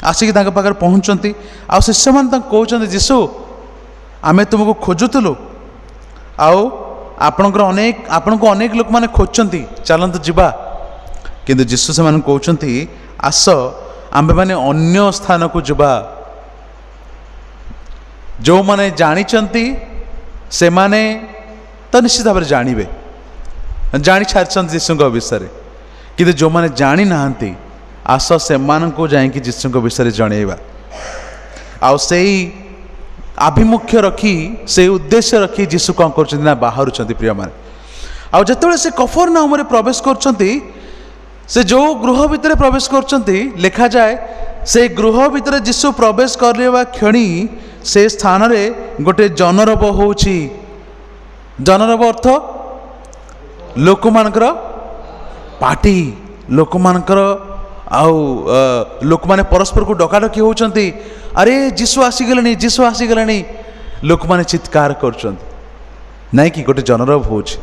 ଆସିକି ତାଙ୍କ ପାଖରେ ପହଞ୍ଚନ୍ତି। ଆଉ ଶିଷ୍ୟମାନେ ତାଙ୍କୁ କହୁଛନ୍ତି, ଯୀଶୁ ଆମେ ତୁମକୁ ଖୋଜୁଥିଲୁ, ଆଉ ଆପଣଙ୍କୁ ଅନେକ ଲୋକମାନେ ଖୋଜୁଛନ୍ତି, ଚାଲନ୍ତୁ ଯିବା। କିନ୍ତୁ ଯୀଶୁ ସେମାନଙ୍କୁ କହୁଛନ୍ତି, ଆସ ଆମ୍ଭେମାନେ ଅନ୍ୟ ସ୍ଥାନକୁ ଯିବା। ଯେଉଁମାନେ ଜାଣିଛନ୍ତି ସେମାନେ ତ ନିଶ୍ଚିତ ଭାବରେ ଜାଣିବେ, ଜାଣି ସାରିଛନ୍ତି ଯୀଶୁଙ୍କ ବିଷୟରେ, କିନ୍ତୁ ଯେଉଁମାନେ ଜାଣିନାହାନ୍ତି, ଆସ ସେମାନଙ୍କୁ ଯାଇକି ଯୀଶୁଙ୍କ ବିଷୟରେ ଜଣେଇବା। ଆଉ ସେଇ ଆଭିମୁଖ୍ୟ ରଖି, ସେଇ ଉଦ୍ଦେଶ୍ୟ ରଖି ଯୀଶୁ କ'ଣ କରୁଛନ୍ତି ନା ବାହାରୁଛନ୍ତି। ପ୍ରିୟମାନେ, ଆଉ ଯେତେବେଳେ ସେ କଫରନାହୁମରେ ପ୍ରବେଶ କରୁଛନ୍ତି, ସେ ଯେଉଁ ଗୃହ ଭିତରେ ପ୍ରବେଶ କରୁଛନ୍ତି, ଲେଖାଯାଏ ସେ ଗୃହ ଭିତରେ ଯୀଶୁ ପ୍ରବେଶ କରିବା କ୍ଷଣି ସେ ସ୍ଥାନରେ ଗୋଟେ ଜନରବ ହେଉଛି। ଜନରବ ଅର୍ଥ ଲୋକମାନଙ୍କର ପାଟି, ଲୋକମାନଙ୍କର ଆଉ ଲୋକମାନେ ପରସ୍ପରକୁ ଡକାଡକି ହେଉଛନ୍ତି, ଆରେ ଯୀଶୁ ଆସିଗଲେଣି, ଯୀଶୁ ଆସିଗଲେଣି। ଲୋକମାନେ ଚିତ୍କାର କରୁଛନ୍ତି, ନାଇଁ କି ଗୋଟେ ଜନରବ ହେଉଛି।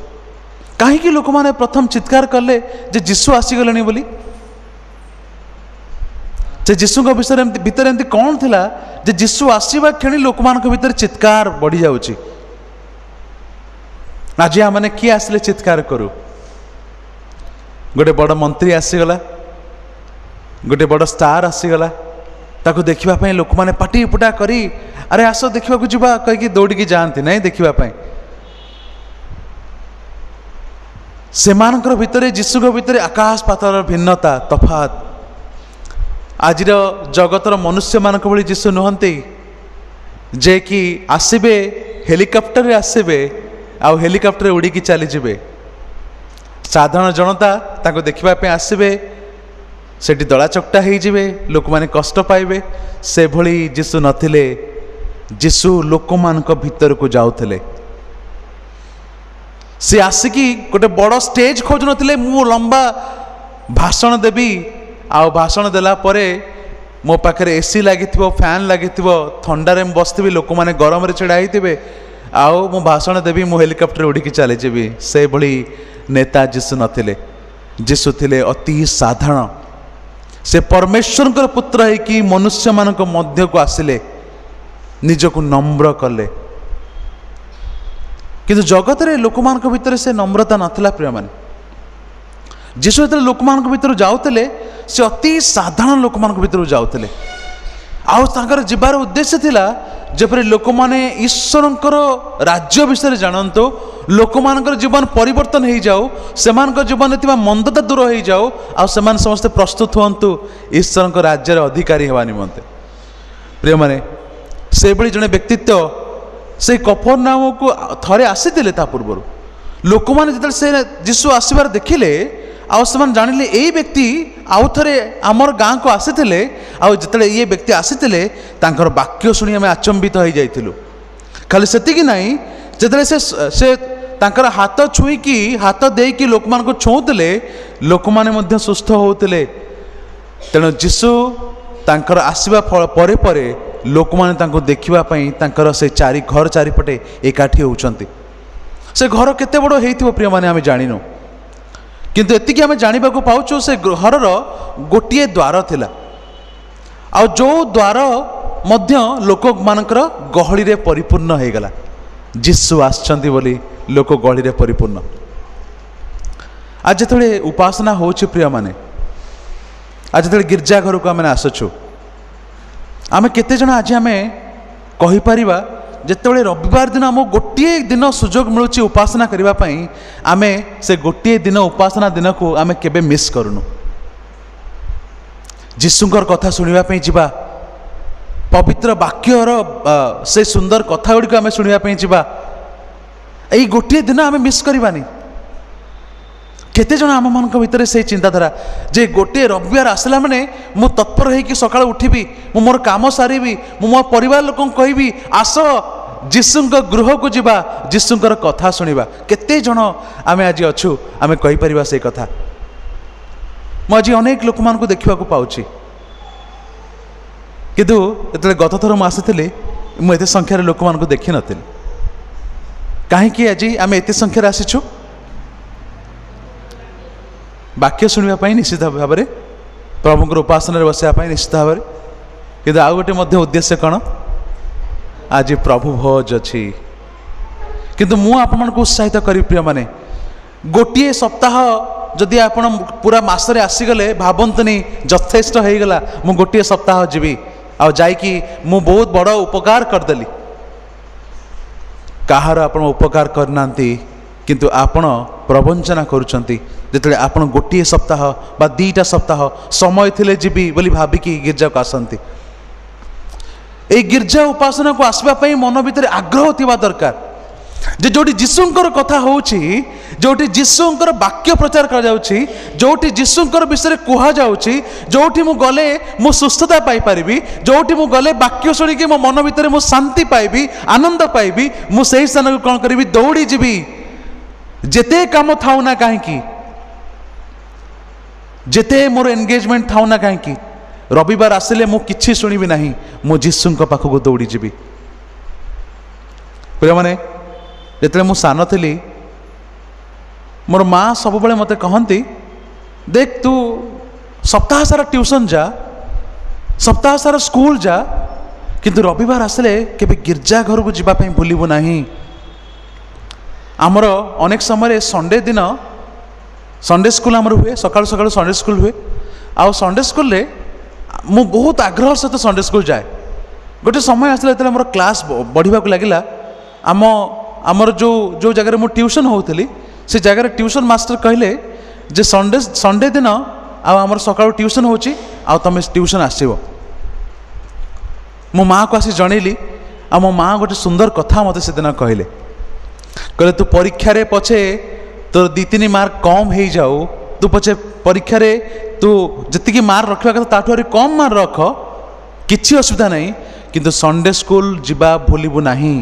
କାହିଁକି ଲୋକମାନେ ପ୍ରଥମ ଚିତ୍କାର କଲେ ଯେ ଯୀଶୁ ଆସିଗଲେଣି ବୋଲି? ସେ ଯୀଶୁଙ୍କ ଭିତରେ ଏମିତି କ'ଣ ଥିଲା ଯେ ଯୀଶୁ ଆସିବା କ୍ଷଣି ଲୋକମାନଙ୍କ ଭିତରେ ଚିତ୍କାର ବଢ଼ିଯାଉଛି? ଆଜି ଆମମାନେ କିଏ ଆସିଲେ ଚିତ୍କାର କରୁ? ଗୋଟେ ବଡ଼ ମନ୍ତ୍ରୀ ଆସିଗଲା, ଗୋଟେ ବଡ଼ ଷ୍ଟାର ଆସିଗଲା, ତାକୁ ଦେଖିବା ପାଇଁ ଲୋକମାନେ ପାଟି ପୁଟା କରି ଆରେ ଆସ ଦେଖିବାକୁ ଯିବା କହିକି ଦୌଡ଼ିକି ଯାଆନ୍ତି ନାହିଁ ଦେଖିବା ପାଇଁ। ସେମାନଙ୍କର ଭିତରେ ଯୀଶୁଙ୍କ ଭିତରେ ଆକାଶ ପାତାଳର ଭିନ୍ନତା, ତଫାତ। ଆଜିର ଜଗତର ମନୁଷ୍ୟମାନଙ୍କ ଭଳି ଯୀଶୁ ନୁହନ୍ତି ଯେ କି ଆସିବେ ହେଲିକପ୍ଟରରେ ଆସିବେ ଆଉ ହେଲିକପ୍ଟରରେ ଉଡ଼ିକି ଚାଲିଯିବେ। ସାଧାରଣ ଜନତା ତାଙ୍କୁ ଦେଖିବା ପାଇଁ ଆସିବେ, ସେଠି ଦଳାଚକଟା ହେଇଯିବେ, ଲୋକମାନେ କଷ୍ଟ ପାଇବେ। ସେଭଳି ଯୀଶୁ ନଥିଲେ। ଯୀଶୁ ଲୋକମାନଙ୍କ ଭିତରକୁ ଯାଉଥିଲେ। ସେ ଆସିକି ଗୋଟେ ବଡ଼ ଷ୍ଟେଜ ଖୋଜୁନଥିଲେ, ମୁଁ ଲମ୍ବା ଭାଷଣ ଦେବି, ଆଉ ଭାଷଣ ଦେଲା ପରେ ମୋ ପାଖରେ ଏସି ଲାଗିଥିବ, ଫ୍ୟାନ୍ ଲାଗିଥିବ, ଥଣ୍ଡାରେ ମୁଁ ବସିଥିବି, ଲୋକମାନେ ଗରମରେ ଛିଡ଼ା ହେଇଥିବେ, ଆଉ ମୁଁ ଭାଷଣ ଦେବି, ମୁଁ ହେଲିକପ୍ଟରରେ ଉଡ଼ିକି ଚାଲିଯିବି। ସେଭଳି ନେତା ଯୀଶୁ ନଥିଲେ। ଯୀଶୁ ଥିଲେ ଅତି ସାଧାରଣ। ସେ ପରମେଶ୍ୱରଙ୍କର ପୁତ୍ର ହେଇକି ମନୁଷ୍ୟମାନଙ୍କ ମଧ୍ୟକୁ ଆସିଲେ, ନିଜକୁ ନମ୍ର କଲେ। କିନ୍ତୁ ଜଗତରେ ଲୋକମାନଙ୍କ ଭିତରେ ସେ ନମ୍ରତା ନଥିଲା। ପ୍ରିୟମାନେ, ଯୀଶୁ ଯେତେବେଳେ ଲୋକମାନଙ୍କ ଭିତରୁ ଯାଉଥିଲେ, ସେ ଅତି ସାଧାରଣ ଲୋକମାନଙ୍କ ଭିତରୁ ଯାଉଥିଲେ। ଆଉ ତାଙ୍କର ଯିବାର ଉଦ୍ଦେଶ୍ୟ ଥିଲା ଯେପରି ଲୋକମାନେ ଈଶ୍ୱରଙ୍କର ରାଜ୍ୟ ବିଷୟରେ ଜାଣନ୍ତୁ, ଲୋକମାନଙ୍କର ଜୀବନ ପରିବର୍ତ୍ତନ ହେଇଯାଉ, ସେମାନଙ୍କ ଜୀବନରେ ଥିବା ମନ୍ଦତା ଦୂର ହେଇଯାଉ, ଆଉ ସେମାନେ ସମସ୍ତେ ପ୍ରସ୍ତୁତ ହୁଅନ୍ତୁ ଈଶ୍ୱରଙ୍କ ରାଜ୍ୟର ଅଧିକାରୀ ହେବା ନିମନ୍ତେ। ପ୍ରିୟମାନେ, ସେଭଳି ଜଣେ ବ୍ୟକ୍ତିତ୍ୱ ସେଇ କଫରନାହୁମକୁ ଥରେ ଆସିଥିଲେ। ତା ପୂର୍ବରୁ ଲୋକମାନେ ଯେତେବେଳେ ସେ ଯୀଶୁ ଆସିବାର ଦେଖିଲେ, ଆଉ ସେମାନେ ଜାଣିଲେ ଏଇ ବ୍ୟକ୍ତି ଆଉ ଥରେ ଆମର ଗାଁକୁ ଆସିଥିଲେ, ଆଉ ଯେତେବେଳେ ଇଏ ବ୍ୟକ୍ତି ଆସିଥିଲେ ତାଙ୍କର ବାକ୍ୟ ଶୁଣି ଆମେ ଆଚମ୍ବିତ ହୋଇଯାଇଥିଲୁ। ଖାଲି ସେତିକି ନାହିଁ, ଯେତେବେଳେ ସେ ତାଙ୍କର ହାତ ଛୁଇଁକି ହାତ ଦେଇକି ଲୋକମାନଙ୍କୁ ଛୁଉଁଥିଲେ ଲୋକମାନେ ମଧ୍ୟ ସୁସ୍ଥ ହେଉଥିଲେ। ତେଣୁ ଯୀଶୁ ତାଙ୍କର ଆସିବା ପରେ ପରେ ଲୋକମାନେ ତାଙ୍କୁ ଦେଖିବା ପାଇଁ ତାଙ୍କର ସେ ଘର ଚାରିପଟେ ଏକାଠି ହେଉଛନ୍ତି। ସେ ଘର କେତେ ବଡ଼ ହେଇଥିବ ପ୍ରିୟମାନେ ଆମେ ଜାଣିନୁ, କିନ୍ତୁ ଏତିକି ଆମେ ଜାଣିବାକୁ ପାଉଛୁ ସେ ଘରର ଗୋଟିଏ ଦ୍ୱାର ଥିଲା, ଆଉ ଯେଉଁ ଦ୍ୱାର ମଧ୍ୟ ଲୋକମାନଙ୍କର ଗହଳିରେ ପରିପୂର୍ଣ୍ଣ ହେଇଗଲା। ଯୀଶୁ ଆସିଛନ୍ତି ବୋଲି ଲୋକ ଗହଳିରେ ପରିପୂର୍ଣ୍ଣ। ଆଜି ଯେତେବେଳେ ଉପାସନା ହେଉଛି ପ୍ରିୟମାନେ, ଆଜି ଯେତେବେଳେ ଗିର୍ଜା ଘରକୁ ଆମେ ଆସୁଛୁ, ଆମେ କେତେଜଣ ଆଜି ଆମେ କହିପାରିବା ଯେତେବେଳେ ରବିବାର ଦିନ ଆମକୁ ଗୋଟିଏ ଦିନ ସୁଯୋଗ ମିଳୁଛି ଉପାସନା କରିବା ପାଇଁ, ଆମେ ସେ ଗୋଟିଏ ଦିନ ଉପାସନା ଦିନକୁ ଆମେ କେବେ ମିସ୍ କରୁନୁ। ଯୀଶୁଙ୍କର କଥା ଶୁଣିବା ପାଇଁ ଯିବା, ପବିତ୍ର ବାକ୍ୟର ସେ ସୁନ୍ଦର କଥା ଗୁଡ଼ିକ ଆମେ ଶୁଣିବା ପାଇଁ ଯିବା, ଏଇ ଗୋଟିଏ ଦିନ ଆମେ ମିସ୍ କରିବାନି। କେତେଜଣ ଆମମାନଙ୍କ ଭିତରେ ସେଇ ଚିନ୍ତାଧାରା ଯେ ଗୋଟିଏ ରବିବାର ଆସିଲା ମାନେ ମୁଁ ତତ୍ପର ହେଇକି ସକାଳୁ ଉଠିବି, ମୁଁ ମୋର କାମ ସାରିବି, ମୁଁ ମୋ ପରିବାର ଲୋକଙ୍କୁ କହିବି ଆସ ଯୀଶୁଙ୍କ ଗୃହକୁ ଯିବା, ଯୀଶୁଙ୍କର କଥା ଶୁଣିବା। କେତେଜଣ ଆମେ ଆଜି ଅଛୁ ଆମେ କହିପାରିବା ସେଇ କଥା? ମୁଁ ଆଜି ଅନେକ ଲୋକମାନଙ୍କୁ ଦେଖିବାକୁ ପାଉଛି, କିନ୍ତୁ ଯେତେବେଳେ ଗତ ଥର ମୁଁ ଆସିଥିଲି ମୁଁ ଏତେ ସଂଖ୍ୟାରେ ଲୋକମାନଙ୍କୁ ଦେଖିନଥିଲି। କାହିଁକି ଆଜି ଆମେ ଏତେ ସଂଖ୍ୟାରେ ଆସିଛୁ? ବାକ୍ୟ ଶୁଣିବା ପାଇଁ ନିଶ୍ଚିତ ଭାବରେ, ପ୍ରଭୁଙ୍କର ଉପାସନାରେ ବସିବା ପାଇଁ ନିଶ୍ଚିତ ଭାବରେ, କିନ୍ତୁ ଆଉ ଗୋଟେ ମଧ୍ୟ ଉଦ୍ଦେଶ୍ୟ କ'ଣ? ଆଜି ପ୍ରଭୁ ଭୋଜ ଅଛି। କିନ୍ତୁ ମୁଁ ଆପଣମାନଙ୍କୁ ଉତ୍ସାହିତ କରିବି ପ୍ରିୟମାନେ, ଗୋଟିଏ ସପ୍ତାହ ଯଦି ଆପଣ ପୁରା ମାସରେ ଆସିଗଲେ ଭାବନ୍ତୁନି ଯଥେଷ୍ଟ ହେଇଗଲା, ମୁଁ ଗୋଟିଏ ସପ୍ତାହ ଯିବି ଆଉ ଯାଇକି ମୁଁ ବହୁତ ବଡ଼ ଉପକାର କରିଦେଲି। କାହାର ଆପଣ ଉପକାର କରିନାହାନ୍ତି, କିନ୍ତୁ ଆପଣ ପ୍ରବଞ୍ଚନା କରୁଛନ୍ତି। ଯେତେବେଳେ ଆପଣ ଗୋଟିଏ ସପ୍ତାହ ବା 2ଟା ସପ୍ତାହ ସମୟ ଥିଲେ ଯିବି ବୋଲି ଭାବିକି ଗିର୍ଜାକୁ ଆସନ୍ତି, এই গির্জা উপাসনাକୁ ଆସିବା ପାଇଁ ମନ ଭିତରେ ଆଗ୍ରହ ଥିବା ଦରକାର। ଯେ ଯେଉଁଠି ଯୀଶୁଙ୍କର କଥା ହେଉଛି, ଯେଉଁଠି ଯୀଶୁଙ୍କର ବାକ୍ୟ ପ୍ରଚାର କରାଯାଉଛି, ଯେଉଁଠି ଯୀଶୁଙ୍କର ବିଷୟରେ କୁହାଯାଉଛି, ଯେଉଁଠି ମୁଁ ଗଲେ ମୁଁ ସୁସ୍ଥତା ପାଇପାରିବି, ଯେଉଁଠି ମୁଁ ଗଲେ ବାକ୍ୟ ଶୁଣିକି ମୋ ମନ ଭିତରେ ମୁଁ ଶାନ୍ତି ପାଇବି, ଆନନ୍ଦ ପାଇବି, ମୁଁ ସେହି ସ୍ଥାନକୁ କ'ଣ କରିବି? ଦୌଡ଼ି ଯିବି। ଯେତେ କାମ ଥାଉ ନା କାହିଁକି, ଯେତେ ମୋର ଏନଗେଜମେଣ୍ଟ ଥାଉ ନା କାହିଁକି, ରବିବାର ଆସିଲେ ମୁଁ କିଛି ଶୁଣିବି ନାହିଁ, ମୁଁ ଯୀଶୁଙ୍କ ପାଖକୁ ଦୌଡ଼ି ଯିବି। ପିଲାମାନେ, ଯେତେବେଳେ ମୁଁ ସାନ ଥିଲି ମୋର ମା ସବୁବେଳେ ମୋତେ କହନ୍ତି, ଦେଖ ତୁ ସପ୍ତାହ ସାରା ଟ୍ୟୁସନ୍ ଯା, ସପ୍ତାହ ସାରା ସ୍କୁଲ ଯା, କିନ୍ତୁ ରବିବାର ଆସିଲେ କେବେ ଗିର୍ଜା ଘରକୁ ଯିବା ପାଇଁ ଭୁଲିବୁ ନାହିଁ। ଆମର ଅନେକ ସମୟରେ ସଣ୍ଡେ ଦିନ ସଣ୍ଡେ ସ୍କୁଲ ଆମର ହୁଏ, ସକାଳୁ ସକାଳୁ ସଣ୍ଡେ ସ୍କୁଲ ହୁଏ, ଆଉ ସଣ୍ଡେ ସ୍କୁଲରେ ମୁଁ ବହୁତ ଆଗ୍ରହ ସହିତ ସଣ୍ଡେ ସ୍କୁଲ ଯାଏ। ଗୋଟେ ସମୟ ଆସିଲା ଯେତେବେଳେ ମୋର କ୍ଲାସ୍ ବଢ଼ିବାକୁ ଲାଗିଲା, ଆମର ଯେଉଁ ଜାଗାରେ ମୁଁ ଟ୍ୟୁସନ୍ ହେଉଥିଲି ସେ ଜାଗାରେ ଟ୍ୟୁସନ୍ ମାଷ୍ଟର କହିଲେ ଯେ ସଣ୍ଡେ ଦିନ ଆଉ ଆମର ସକାଳୁ ଟ୍ୟୁସନ୍ ହେଉଛି, ଆଉ ତୁମେ ଟ୍ୟୁସନ୍ ଆସିବ। ମୋ ମାଆକୁ ଆସି ଜଣେଇଲି, ଆଉ ମୋ ମାଆ ଗୋଟେ ସୁନ୍ଦର କଥା ମୋତେ ସେଦିନ କହିଲେ ତୁ ପରୀକ୍ଷାରେ ପଛେ ତୋର 2-3 ମାର୍କ କମ୍ ହେଇଯାଉ, ତୁ ପଛେ ପରୀକ୍ଷାରେ ତୁ ଯେତିକି ମାର୍କ ରଖିବା କଥା ତାଠୁ ଆହୁରି କମ୍ ମାର୍କ ରଖ, କିଛି ଅସୁବିଧା ନାହିଁ, କିନ୍ତୁ ସଣ୍ଡେ ସ୍କୁଲ ଯିବା ଭୁଲିବୁ ନାହିଁ।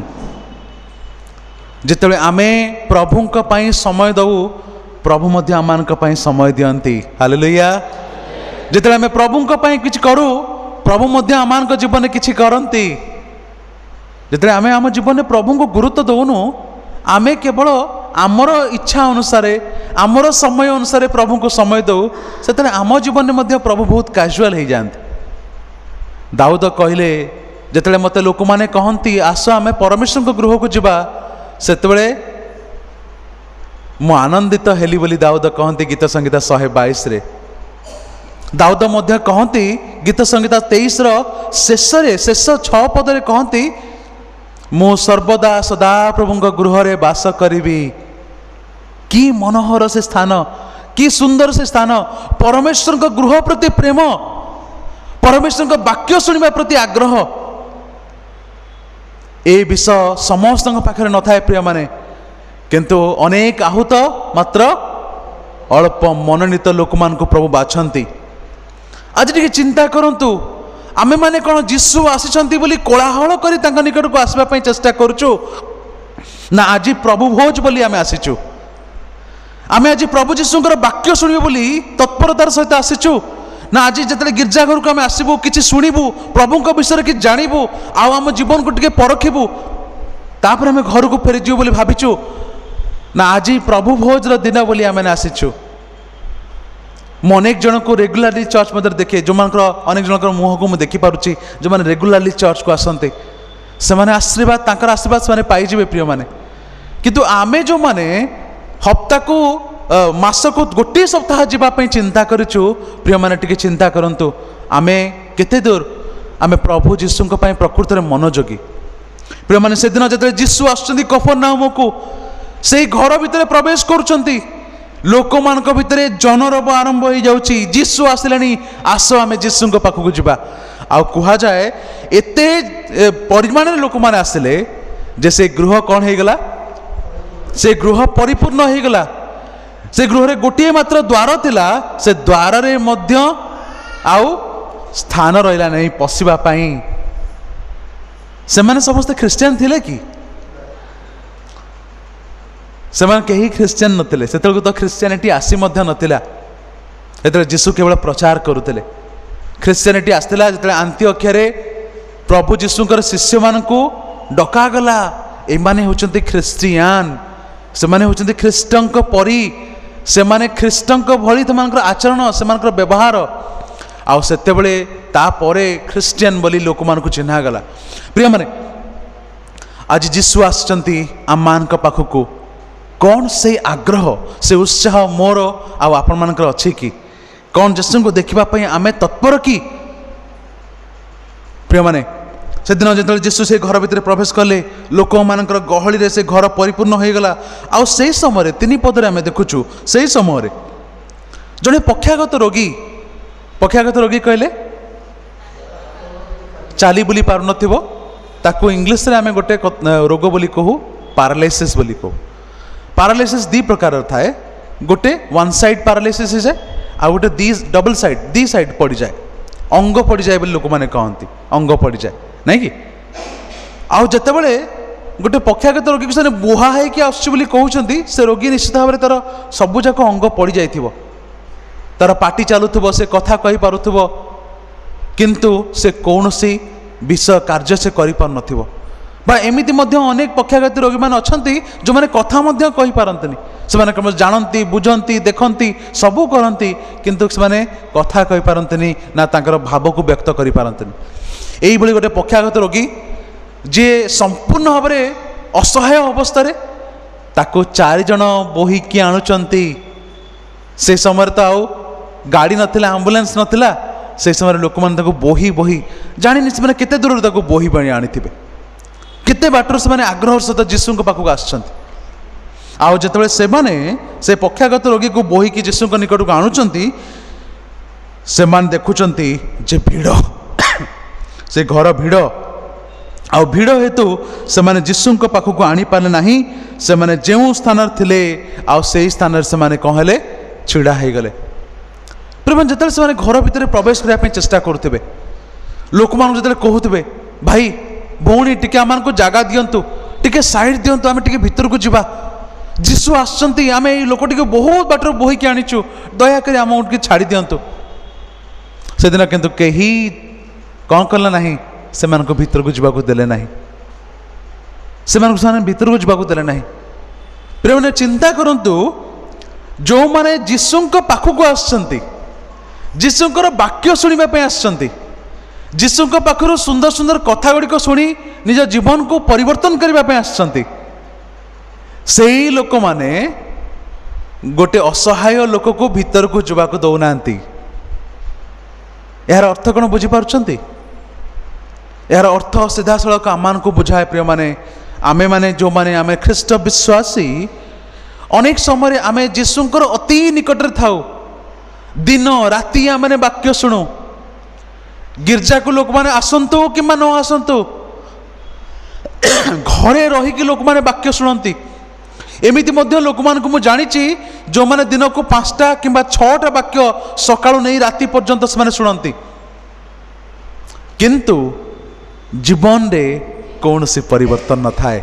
ଯେତେବେଳେ ଆମେ ପ୍ରଭୁଙ୍କ ପାଇଁ ସମୟ ଦେଉ, ପ୍ରଭୁ ମଧ୍ୟ ଆମମାନଙ୍କ ପାଇଁ ସମୟ ଦିଅନ୍ତି। ହାଲେଲୁୟା। ଯେତେବେଳେ ଆମେ ପ୍ରଭୁଙ୍କ ପାଇଁ କିଛି କରୁ, ପ୍ରଭୁ ମଧ୍ୟ ଆମମାନଙ୍କ ଜୀବନରେ କିଛି କରନ୍ତି। ଯେତେବେଳେ ଆମେ ଆମ ଜୀବନରେ ପ୍ରଭୁଙ୍କୁ ଗୁରୁତ୍ୱ ଦେଉନୁ, ଆମେ କେବଳ ଆମର ଇଚ୍ଛା ଅନୁସାରେ ଆମର ସମୟ ଅନୁସାରେ ପ୍ରଭୁଙ୍କୁ ସମୟ ଦେଉ, ସେତେବେଳେ ଆମ ଜୀବନରେ ମଧ୍ୟ ପ୍ରଭୁ ବହୁତ କାଜୁଆଲ ହେଇଯାଆନ୍ତି। ଦାଉଦ କହିଲେ, ଯେତେବେଳେ ମୋତେ ଲୋକମାନେ କହନ୍ତି ଆସ ଆମେ ପରମେଶ୍ୱରଙ୍କ ଗୃହକୁ ଯିବା, ସେତେବେଳେ ମୁଁ ଆନନ୍ଦିତ ହେଲି ବୋଲି ଦାଉଦ କହନ୍ତି ଗୀତ ସଂହିତା 122ରେ। ଦାଉଦ ମଧ୍ୟ କହନ୍ତି ଗୀତ ସଂହିତା 23ର ଶେଷରେ, ଶେଷ 6 ପଦରେ କହନ୍ତି, ମୁଁ ସର୍ବଦା ସଦାପ୍ରଭୁଙ୍କ ଗୃହରେ ବାସ କରିବି। କି ମନୋହର ସେ ସ୍ଥାନ, କି ସୁନ୍ଦର ସେ ସ୍ଥାନ! ପରମେଶ୍ୱରଙ୍କ ଗୃହ ପ୍ରତି ପ୍ରେମ, ପରମେଶ୍ୱରଙ୍କ ବାକ୍ୟ ଶୁଣିବା ପ୍ରତି ଆଗ୍ରହ, ଏ ବିଷୟ ସମସ୍ତଙ୍କ ପାଖରେ ନଥାଏ ପ୍ରିୟମାନେ, କିନ୍ତୁ ଅନେକ ଆହୁତ ମାତ୍ର ଅଳ୍ପ ମନୋନୀତ ଲୋକମାନଙ୍କୁ ପ୍ରଭୁ ବାଛନ୍ତି। ଆଜି ଟିକେ ଚିନ୍ତା କରନ୍ତୁ, ଆମେମାନେ କ'ଣ ଯୀଶୁ ଆସିଛନ୍ତି ବୋଲି କୋଳାହଳ କରି ତାଙ୍କ ନିକଟକୁ ଆସିବା ପାଇଁ ଚେଷ୍ଟା କରୁଛୁ, ना आज प्रभु भोज बोली आम आसीचु आम आज प्रभु जीशुଙ୍କର ବାକ୍ୟ ଶୁଣିବୁ ବୋଲି ତତ୍ପରତାର ସହିତ ଆସିଛୁ ना आज जिते गिर्जा घर को आम आसबू कि शुणु प्रभु विषय कि जानबू आम जीवन को टे परखिबू तापर आम घर को फेरीजु बोली भाविचु ना आज प्रभु भोजर दिन बोली आम आसीचु ମୁଁ ଅନେକ ଜଣକୁ ରେଗୁଲାରଲି ଚର୍ଚ୍ଚ ମଧ୍ୟରେ ଦେଖେ ଯେଉଁମାନଙ୍କର ଅନେକ ଜଣଙ୍କର ମୁହଁକୁ ମୁଁ ଦେଖିପାରୁଛି ଯେଉଁମାନେ ରେଗୁଲାରଲି ଚର୍ଚ୍ଚକୁ ଆସନ୍ତି ସେମାନେ ଆଶୀର୍ବାଦ ତାଙ୍କର ଆଶୀର୍ବାଦ ସେମାନେ ପାଇଯିବେ ପ୍ରିୟମାନେ କିନ୍ତୁ ଆମେ ଯେଉଁମାନେ ହପ୍ତାକୁ ମାସକୁ ଗୋଟିଏ ସପ୍ତାହ ଯିବା ପାଇଁ ଚିନ୍ତା କରିଛୁ ପ୍ରିୟମାନେ ଟିକେ ଚିନ୍ତା କରନ୍ତୁ ଆମେ କେତେ ଦୂର ଆମେ ପ୍ରଭୁ ଯୀଶୁଙ୍କ ପାଇଁ ପ୍ରକୃତରେ ମନୋଯୋଗୀ ପ୍ରିୟମାନେ ସେଦିନ ଯେତେବେଳେ ଯୀଶୁ ଆସୁଛନ୍ତି କଫରନାହୁମକୁ ସେଇ ଘର ଭିତରେ ପ୍ରବେଶ କରୁଛନ୍ତି ଲୋକମାନଙ୍କ ଭିତରେ ଜନରବ ଆରମ୍ଭ ହୋଇଯାଉଛି ଯୀଶୁ ଆସିଲେଣି ଆସ ଆମେ ଯୀଶୁଙ୍କ ପାଖକୁ ଯିବା ଆଉ କୁହାଯାଏ ଏତେ ପରିମାଣରେ ଲୋକମାନେ ଆସିଲେ ଯେ ସେ ଗୃହ କ'ଣ ହେଇଗଲା ସେ ଗୃହ ପରିପୂର୍ଣ୍ଣ ହେଇଗଲା ସେ ଗୃହରେ ଗୋଟିଏ ମାତ୍ର ଦ୍ୱାର ଥିଲା ସେ ଦ୍ୱାରରେ ମଧ୍ୟ ଆଉ ସ୍ଥାନ ରହିଲା ନାହିଁ ପଶିବା ପାଇଁ ସେମାନେ ସମସ୍ତେ ଖ୍ରୀଷ୍ଟିଆନ ଥିଲେ କି ସେମାନେ କେହି ଖ୍ରୀଷ୍ଟିଆନ ନଥିଲେ ସେତେବେଳକୁ ତ ଖ୍ରୀଷ୍ଟିଆନିଟି ଆସି ମଧ୍ୟ ନଥିଲା ଯେତେବେଳେ ଯୀଶୁ କେବଳ ପ୍ରଚାର କରୁଥିଲେ ଖ୍ରୀଷ୍ଟିଆନିଟି ଆସିଥିଲା ଯେତେବେଳେ ଆନ୍ତିଓଖିଆରେ ପ୍ରଭୁ ଯୀଶୁଙ୍କର ଶିଷ୍ୟମାନଙ୍କୁ ଡକାଗଲା ଏମାନେ ହେଉଛନ୍ତି ଖ୍ରୀଷ୍ଟିଆନ ସେମାନେ ହେଉଛନ୍ତି ଖ୍ରୀଷ୍ଟଙ୍କ ପରି ସେମାନେ ଖ୍ରୀଷ୍ଟଙ୍କ ଭଳି ସେମାନଙ୍କର ଆଚରଣ ସେମାନଙ୍କର ବ୍ୟବହାର ଆଉ ସେତେବେଳେ ତାପରେ ଖ୍ରୀଷ୍ଟିଆନ ବୋଲି ଲୋକମାନଙ୍କୁ ଚିହ୍ନାଗଲା ପ୍ରିୟମାନେ ଆଜି ଯୀଶୁ ଆସିଛନ୍ତି ଆମମାନଙ୍କ ପାଖକୁ कौन से आग्रह से उत्साह मोर आपण मानकर अच्छी कि कौन यीशु को देखापी आम तत्पर कि प्रिय माने से दिन जो यीशु से घर भितर प्रवेश कले लोक मानकर गहली से घर परिपूर्ण हो गला आउ से समय 3 पदरे आम देखुचु से समय जड़े पक्षागत रोगी कहले चाली बुली पार नथिबो ताकू इंग्लिश रे आम गोटे रोग बोली कहू पैरालाइसिस बोली कहू पैरालाइसिस 2 प्रकार थाए गोटे वन साइड पैरालाइसिस है आ गोटे डबल साइड दी साइड पड़ जाए अंग पड़ जाए बोली लोक मैंने कहती अंग पड़ जाए नहीं कि आउ जिते बड़े गोटे पक्षागत रोगी को बुहा है कहते से रोगी निश्चित भाव में तार सबुजाक अंग पड़ जाइए तार पाटी चलुव से कथा कही पारुथुव किंतु से कौन सी विषय कार्य से कर पार नथिबो बा एमिति मध्य अनेक पक्षाघाती रोगी मैंने अच्छा जो मैंने कथा कही पारती से जानती बुझंती देखती सबू करती किंतु से कथा कही पारती ना तांकर भाव को व्यक्त कर पारती यही गोटे पक्षाघात रोगी जे संपूर्ण भाव में असहाय अवस्था ताको 4 जन बोहिकी आणुचंती से समय तो आउ गाड़ी नथिला एम्बुलेंस नथिला से समय लोक मैंने बोही बोही जानी से केते दूर ताको बोही बनी आनी केते बाटर से आग्रह सहित जीशु पाखक आउ जिते से पक्षागत रोगी को बोहिकी जीशु निकट को आणुचंती से देखुचंती जे भीड़ से घर भीड़ आउ भीड़ हेतु से जीशु पाखक आनी पारे नहीं से जो स्थान थिले आउ से स्थान से कहले छिड़ा हो गले प्रिय जिते से घर भितर प्रवेश करने चेष्टा करुवे लोक मान जो कहते भाई भौणी टिके आम को जगह दिंतु टिके साइड दिंतु आम टिके भीतर को जीवा जीशु आसचंती आम ये लोक टिके बहुत बाटर बोहिकी आनीचु दयाकोरी आम टिके छाड़ी दिंतु से दिन किंतु कहीं कौन कला नहीं से भीतर को जीवा देले नहीं से भीतर को जीवा देले नहीं प्रिय मैंने चिंता करंतु जो माने जीशु पाखक आसचंती जीशुंकर वाक्य शुणा आसचंती जीशु पाखर सुंदर सुंदर कथा गुड़िक शुणी निज जीवन को परिवर्तन करने आसचंती सेही लोक माने गोटे असहाय लोक को भीतर को जीवा को दौना यार अर्थ कौन बुझीपार्टी यार अर्थ सीधा सड़क आम को बुझाए प्रिय माने आमे माने जो माने आमे ख्रीष्ट विश्वासी अनेक समय आम जीशुंकर अति निकट थाऊ दिन राति आम वाक्य शुणु गिरजा को लोक माने आसंतु कि न आसंतु घरे रहीकि लोक माने वाक्य शुणती एमिति मध्य लोक मान को जानी जो माने दिन को 5टा कि 6टा वाक्य सकाळु नहीं राति पर्यंत से शुणती किंतु जीवन रे कौन सी परिवर्तन न थाए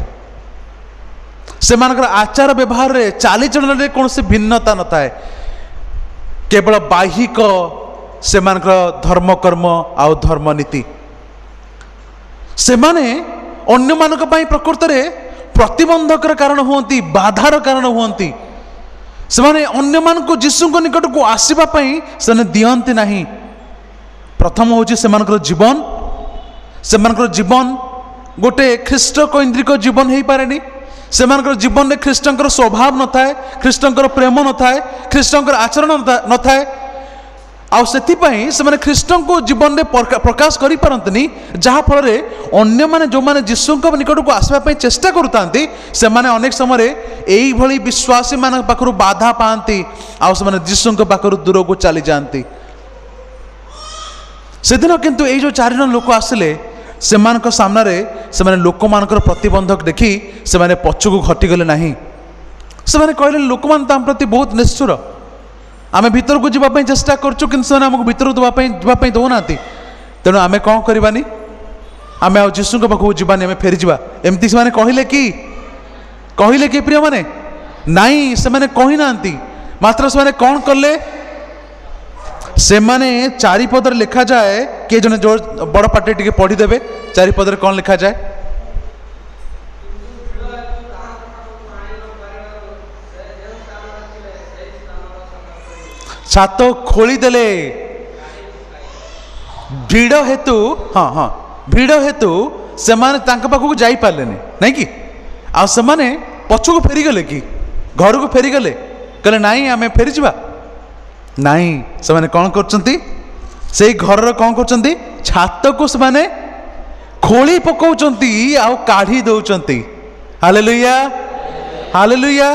ସେମାନଙ୍କର ଆଚାର ବ୍ୟବହାରରେ ଚାଲିଚଳନରେ କୌଣସି ଭିନ୍ନତା ନଥାଏ। କେବଳ ବାହ୍ୟିକ ସେମାନଙ୍କର ଧର୍ମକର୍ମ ଆଉ ଧର୍ମନୀତି। ସେମାନେ ଅନ୍ୟମାନଙ୍କ ପାଇଁ ପ୍ରକୃତରେ ପ୍ରତିବନ୍ଧକର କାରଣ ହୁଅନ୍ତି, ବାଧାର କାରଣ ହୁଅନ୍ତି। ସେମାନେ ଅନ୍ୟମାନଙ୍କୁ ଯୀଶୁଙ୍କ ନିକଟକୁ ଆସିବା ପାଇଁ ସେମାନେ ଦିଅନ୍ତି ନାହିଁ। ପ୍ରଥମ ହେଉଛି ସେମାନଙ୍କର ଜୀବନ। ସେମାନଙ୍କର ଜୀବନ ଗୋଟେ ଖ୍ରୀଷ୍ଟ କୈନ୍ଦ୍ରିକ ଜୀବନ ହେଇପାରେନି। ସେମାନଙ୍କର ଜୀବନରେ ଖ୍ରୀଷ୍ଟଙ୍କର ସ୍ୱଭାବ ନଥାଏ, ଖ୍ରୀଷ୍ଟଙ୍କର ପ୍ରେମ ନଥାଏ, ଖ୍ରୀଷ୍ଟଙ୍କର ଆଚରଣ ନଥାଏ। ଆଉ ସେଥିପାଇଁ ସେମାନେ ଖ୍ରୀଷ୍ଟଙ୍କୁ ଜୀବନରେ ପ୍ରକାଶ କରିପାରନ୍ତିନି, ଯାହାଫଳରେ ଅନ୍ୟମାନେ ଯେଉଁମାନେ ଯୀଶୁଙ୍କ ନିକଟକୁ ଆସିବା ପାଇଁ ଚେଷ୍ଟା କରୁଥାନ୍ତି ସେମାନେ ଅନେକ ସମୟରେ ଏଇଭଳି ବିଶ୍ୱାସୀମାନଙ୍କ ପାଖରୁ ବାଧା ପାଆନ୍ତି, ଆଉ ସେମାନେ ଯୀଶୁଙ୍କ ପାଖରୁ ଦୂରକୁ ଚାଲିଯାଆନ୍ତି। ସେଦିନ କିନ୍ତୁ ଏଇ ଯେଉଁ 4 ଜଣ ଲୋକ ଆସିଲେ, ସେମାନଙ୍କ ସାମ୍ନାରେ ସେମାନେ ଲୋକମାନଙ୍କର ପ୍ରତିବନ୍ଧକ ଦେଖି ସେମାନେ ପଛକୁ ଘଟିଗଲେ ନାହିଁ। ସେମାନେ କହିଲେ ଲୋକମାନେ ତ ଆମ ପ୍ରତି ବହୁତ ନିଷ୍ଠୁର, ଆମେ ଭିତରକୁ ଯିବା ପାଇଁ ଚେଷ୍ଟା କରୁଛୁ କିନ୍ତୁ ସେମାନେ ଆମକୁ ଭିତରକୁ ଯିବା ପାଇଁ ଦେଉନାହାନ୍ତି। ତେଣୁ ଆମେ କ'ଣ କରିବାନି, ଆମେ ଆଉ ଯୀଶୁଙ୍କ ପାଖକୁ ଯିବାନି, ଆମେ ଫେରିଯିବା। ଏମିତି ସେମାନେ କହିଲେ କି ପ୍ରିୟମାନେ? ନାଇଁ, ସେମାନେ କହିନାହାନ୍ତି। ମାତ୍ର ସେମାନେ କ'ଣ କଲେ? ସେମାନେ 4 ପଦରେ ଲେଖାଯାଏ, କିଏ ଜଣେ ଯୋଉ ବଡ଼ ପାଟିରେ ଟିକେ ପଢ଼ିଦେବେ, 4 ପଦରେ କ'ଣ ଲେଖାଯାଏ? ଛାତ ଖୋଳିଦେଲେ ଭିଡ଼ ହେତୁ। ଭିଡ଼ ହେତୁ ସେମାନେ ତାଙ୍କ ପାଖକୁ ଯାଇପାରିଲେନି, ନାଇଁ କି? ଆଉ ସେମାନେ ପଛକୁ ଫେରିଗଲେ କି ଘରକୁ ଫେରିଗଲେ, କହିଲେ ନାଇଁ ଆମେ ଫେରିଯିବା। ନାଇଁ, ସେମାନେ କ'ଣ କରୁଛନ୍ତି? ସେଇ ଘରର କ'ଣ କରୁଛନ୍ତି? ଛାତକୁ ସେମାନେ ଖୋଳି ପକାଉଛନ୍ତି ଆଉ କାଢ଼ି ଦେଉଛନ୍ତି। Hallelujah, hallelujah.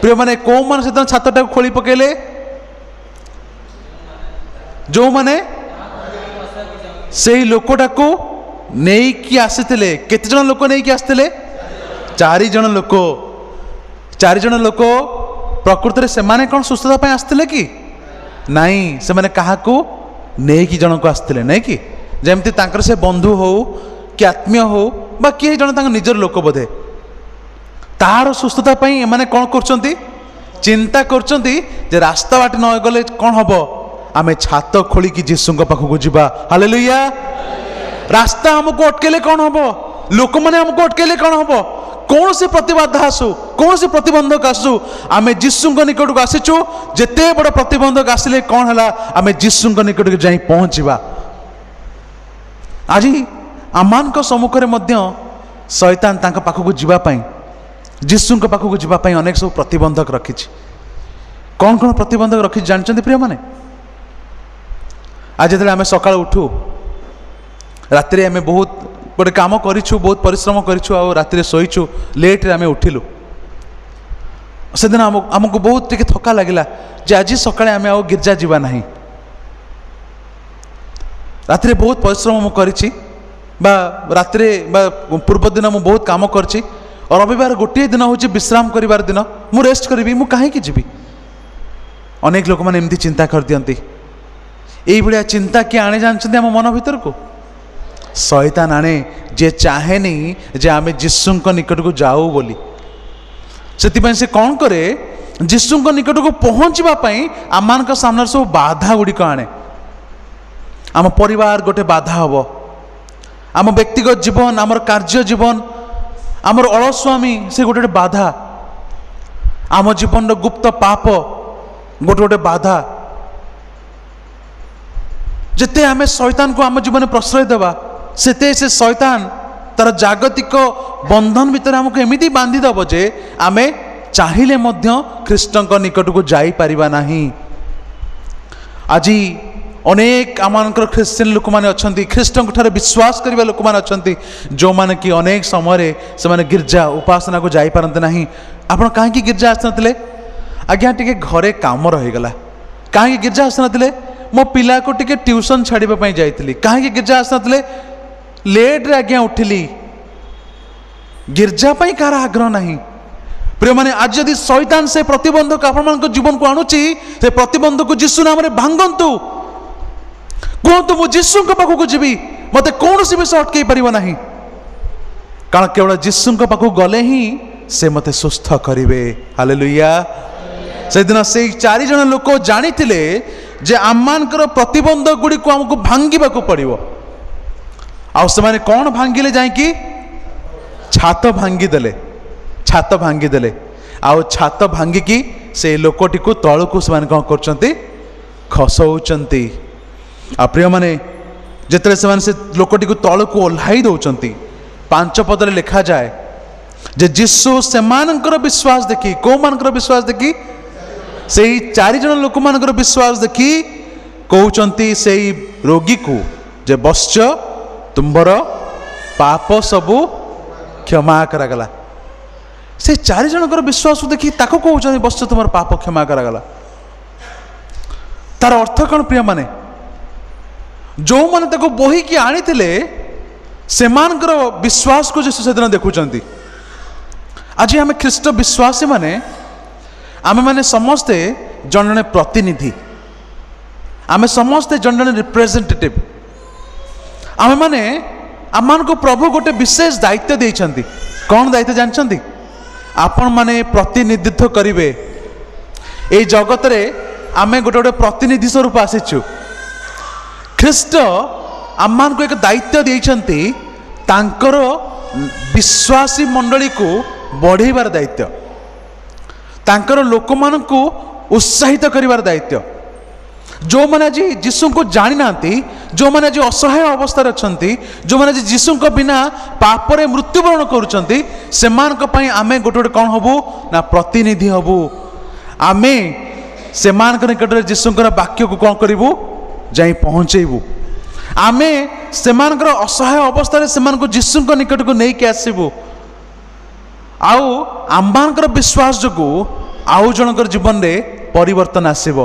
ପ୍ରିୟମାନେ, କୋଉମାନେ ସେଦିନ ଛାତଟାକୁ ଖୋଳି ପକେଇଲେ? ଯେଉଁମାନେ ସେଇ ଲୋକଟାକୁ ନେଇକି ଆସିଥିଲେ। କେତେ ଜଣ ଲୋକ ନେଇକି ଆସିଥିଲେ? 4 ଜଣ ଲୋକ। 4 ଜଣ ଲୋକ ପ୍ରକୃତରେ ସେମାନେ କ'ଣ ସୁସ୍ଥତା ପାଇଁ ଆସିଥିଲେ କି? ନାଇଁ, ସେମାନେ କାହାକୁ ନେଇକି ଜଣକୁ ଆସିଥିଲେ, ନାଇଁ କି? ଯେମିତି ତାଙ୍କର ସେ ବନ୍ଧୁ ହଉ କି ଆତ୍ମୀୟ ହଉ ବା କିଏ ଜଣେ ତାଙ୍କ ନିଜର ଲୋକ ବୋଧେ, ତାହାର ସୁସ୍ଥତା ପାଇଁ ଏମାନେ କ'ଣ କରୁଛନ୍ତି? ଚିନ୍ତା କରୁଛନ୍ତି ଯେ ରାସ୍ତା ବାଟେ ନ ଗଲେ କ'ଣ ହବ? ଆମେ ଛାତ ଖୋଳିକି ଯୀଶୁଙ୍କ ପାଖକୁ ଯିବା। ହାଲେଲୁୟା। ରାସ୍ତା ଆମକୁ ଅଟକେଇଲେ କ'ଣ ହବ? ଲୋକମାନେ ଆମକୁ ଅଟକେଇଲେ କ'ଣ ହବ? କୌଣସି ପ୍ରତିବାଧା ଆସୁ, କୌଣସି ପ୍ରତିବନ୍ଧକ ଆସୁ, ଆମେ ଯୀଶୁଙ୍କ ନିକଟକୁ ଆସିଛୁ। ଯେତେ ବଡ଼ ପ୍ରତିବନ୍ଧକ ଆସିଲେ କ'ଣ ହେଲା? ଆମେ ଯୀଶୁଙ୍କ ନିକଟକୁ ଯାଇ ପହଞ୍ଚିବା। ଆଜି ଆମମାନଙ୍କ ସମ୍ମୁଖରେ ମଧ୍ୟ ଶୈତାନ ତାଙ୍କ ପାଖକୁ ଯିବା ପାଇଁ, ଯୀଶୁଙ୍କ ପାଖକୁ ଯିବା ପାଇଁ ଅନେକ ସବୁ ପ୍ରତିବନ୍ଧକ ରଖିଛି। କ'ଣ କ'ଣ ପ୍ରତିବନ୍ଧକ ରଖିଛି ଜାଣିଛନ୍ତି ପ୍ରିୟମାନେ? ଆଜି ଯେତେବେଳେ ଆମେ ସକାଳୁ ଉଠୁ, ରାତିରେ ଆମେ ବହୁତ ଗୋଟେ କାମ କରିଛୁ, ବହୁତ ପରିଶ୍ରମ କରିଛୁ, ଆଉ ରାତିରେ ଶୋଇଛୁ, ଲେଟ୍ରେ ଆମେ ଉଠିଲୁ। ସେଦିନ ଆମକୁ ବହୁତ ଟିକେ ଥକା ଲାଗିଲା ଯେ ଆଜି ସକାଳେ ଆମେ ଆଉ ଗିର୍ଜା ଯିବା ନାହିଁ। ରାତିରେ ବହୁତ ପରିଶ୍ରମ ମୁଁ କରିଛି, ବା ରାତିରେ ବା ପୂର୍ବଦିନ ମୁଁ ବହୁତ କାମ କରିଛି। ରବିବାର ଗୋଟିଏ ଦିନ ହେଉଛି ବିଶ୍ରାମ କରିବାର ଦିନ, ମୁଁ ରେଷ୍ଟ କରିବି, ମୁଁ କାହିଁକି ଯିବି? ଅନେକ ଲୋକମାନେ ଏମିତି ଚିନ୍ତା କରିଦିଅନ୍ତି। ଏଇଭଳିଆ ଚିନ୍ତା କିଏ ଆଣେ ଜାଣିଛନ୍ତି ଆମ ମନ ଭିତରକୁ? ଶୈତାନ ଆଣେ, ଯେ ଚାହେଁନି ଯେ ଆମେ ଯୀଶୁଙ୍କ ନିକଟକୁ ଯାଉ ବୋଲି। ସେଥିପାଇଁ ସେ କ'ଣ କରେ? ଯୀଶୁଙ୍କ ନିକଟକୁ ପହଞ୍ଚିବା ପାଇଁ ଆମମାନଙ୍କ ସାମ୍ନାରେ ସବୁ ବାଧା ଗୁଡ଼ିକ ଆଣେ। ଆମ ପରିବାର ଗୋଟେ ବାଧା ହେବ, ଆମ ବ୍ୟକ୍ତିଗତ ଜୀବନ, ଆମର କାର୍ଯ୍ୟ ଜୀବନ, ଆମର ଅଳସୁଆମୀ ସେ ଗୋଟେ ବାଧା, ଆମ ଜୀବନର ଗୁପ୍ତ ପାପ ଗୋଟେ ବାଧା। ଯେତେ ଆମେ ଶୈତାନକୁ ଆମ ଜୀବନରେ ପ୍ରଶ୍ରୟ ଦେବା, ସେତେ ସେ ଶୈତାନ ତାର ଜାଗତିକ ବନ୍ଧନ ଭିତରେ ଆମକୁ ଏମିତି ବାନ୍ଧିଦେବ ଯେ ଆମେ ଚାହିଁଲେ ମଧ୍ୟ ଖ୍ରୀଷ୍ଟଙ୍କ ନିକଟକୁ ଯାଇପାରିବା ନାହିଁ। ଆଜି ଅନେକ ଆମମାନଙ୍କର ଖ୍ରୀଷ୍ଟିଆନ ଲୋକମାନେ ଅଛନ୍ତି, ଖ୍ରୀଷ୍ଟଙ୍କ ଠାରେ ବିଶ୍ୱାସ କରିବା ଲୋକମାନେ ଅଛନ୍ତି, ଯେଉଁମାନେ କି ଅନେକ ସମୟରେ ସେମାନେ ଗିର୍ଜା ଉପାସନାକୁ ଯାଇପାରନ୍ତି ନାହିଁ। ଆପଣ କାହିଁକି ଗିର୍ଜା ଆସିନଥିଲେ? ଆଜ୍ଞା ଟିକେ ଘରେ କାମ ରହିଗଲା। କାହିଁକି ଗିର୍ଜା ଆସିନଥିଲେ? ମୋ ପିଲାକୁ ଟିକେ ଟ୍ୟୁସନ୍ ଛାଡ଼ିବା ପାଇଁ ଯାଇଥିଲି। କାହିଁକି ଗିର୍ଜା ଆସିନଥିଲେ? ଲେଟ୍ରେ ଆଜ୍ଞା ଉଠିଲି। ଗିର୍ଜା ପାଇଁ କାହାର ଆଗ୍ରହ ନାହିଁ। ପ୍ରିୟମାନେ, ଆଜି ଯଦି ଶୈତାନ ସେ ପ୍ରତିବନ୍ଧକ ଆପଣମାନଙ୍କ ଜୀବନକୁ ଆଣୁଛି, ସେ ପ୍ରତିବନ୍ଧକକୁ ଯୀଶୁ ନାମରେ ଭାଙ୍ଗନ୍ତୁ। କୁହନ୍ତୁ, ମୁଁ ଯୀଶୁଙ୍କ ପାଖକୁ ଯିବି, ମୋତେ କୌଣସି ବିଷୟ ଅଟକେଇ ପାରିବ ନାହିଁ। କାରଣ କେବଳ ଯୀଶୁଙ୍କ ପାଖକୁ ଗଲେ ହିଁ से मते सुस्थ करिवे। हालेलुया। सेदिन से 4 जन लोक जानिथिले जे आमानकर प्रतिबंधक गुडी को हमको भांगिबा को पड़िबो। आ से कौन भांगिले जाइकी छात भांगी देले, छात भांगी देले। आउ छात भांगिकी से लोकटी को तळु को से कौन करचंती खसौचंती। आ प्रिय माने जेतले से लोकटी को तळु को ओल्हाई दउचंती 5 पदरे लिखा जाए जे यीशु सेमानकर विश्वास देखी, को मानकर विश्वास देखी से 4 जन लोक मानकर विश्वास देखी कहउचंती से रोगी को जे बश्च तुम्बर पाप सबू क्षमा करागला। से 4 जनकर विश्वास देखी ताको कहउचंती बश्च तुमर पाप क्षमा करागला। तार अर्थ कौन प्रिय माने जो माने ताको बोही की आनीथिले सेमानकर विश्वास को यीशु सेदिन देखुचंती। आज आम ख्रीष्ट विश्वासी माने आमे माने समस्ते जन जन प्रतिनिधि, आमे समस्ते जन जन रिप्रेजेंटेटिव। आमे माने आमान को प्रभु गोटे विशेष दायित्व देइछंती। कौन दायित्व जानछंती? आपण माने प्रतिनिधित्व करिवे ए जगत रे। आमे गोटे गोटे प्रतिनिधि स्वरूप आसीछु। ख्रीष्ट आमान को एक दायित्व देइछंती तांकर विश्वासी मंडली को बढ़ेबार दायित्व, तांकर लोक मान को उत्साहित करिवार दायित्व। जो माने आज यीशु को जानी नांती, जो माने आज असहाय अवस्था अछंती, जो माने आज यीशु को बिना पाप रे मृत्युवरण करूचंती, सेमान को पई आमे गोटे गोटे कौन हबु ना प्रतिनिधि हबु। आमे सेमान के निकट रे यीशु को वाक्य को कौन करिवु जाई पहुंचेबु। आमे सेमान को असहाय अवस्था रे सेमान को यीशु को निकट को नहीं के आसीबु। आउ आम्बानकर विश्वास जोगु आउ जनकर जीवन रे परिवर्तन आसीबो।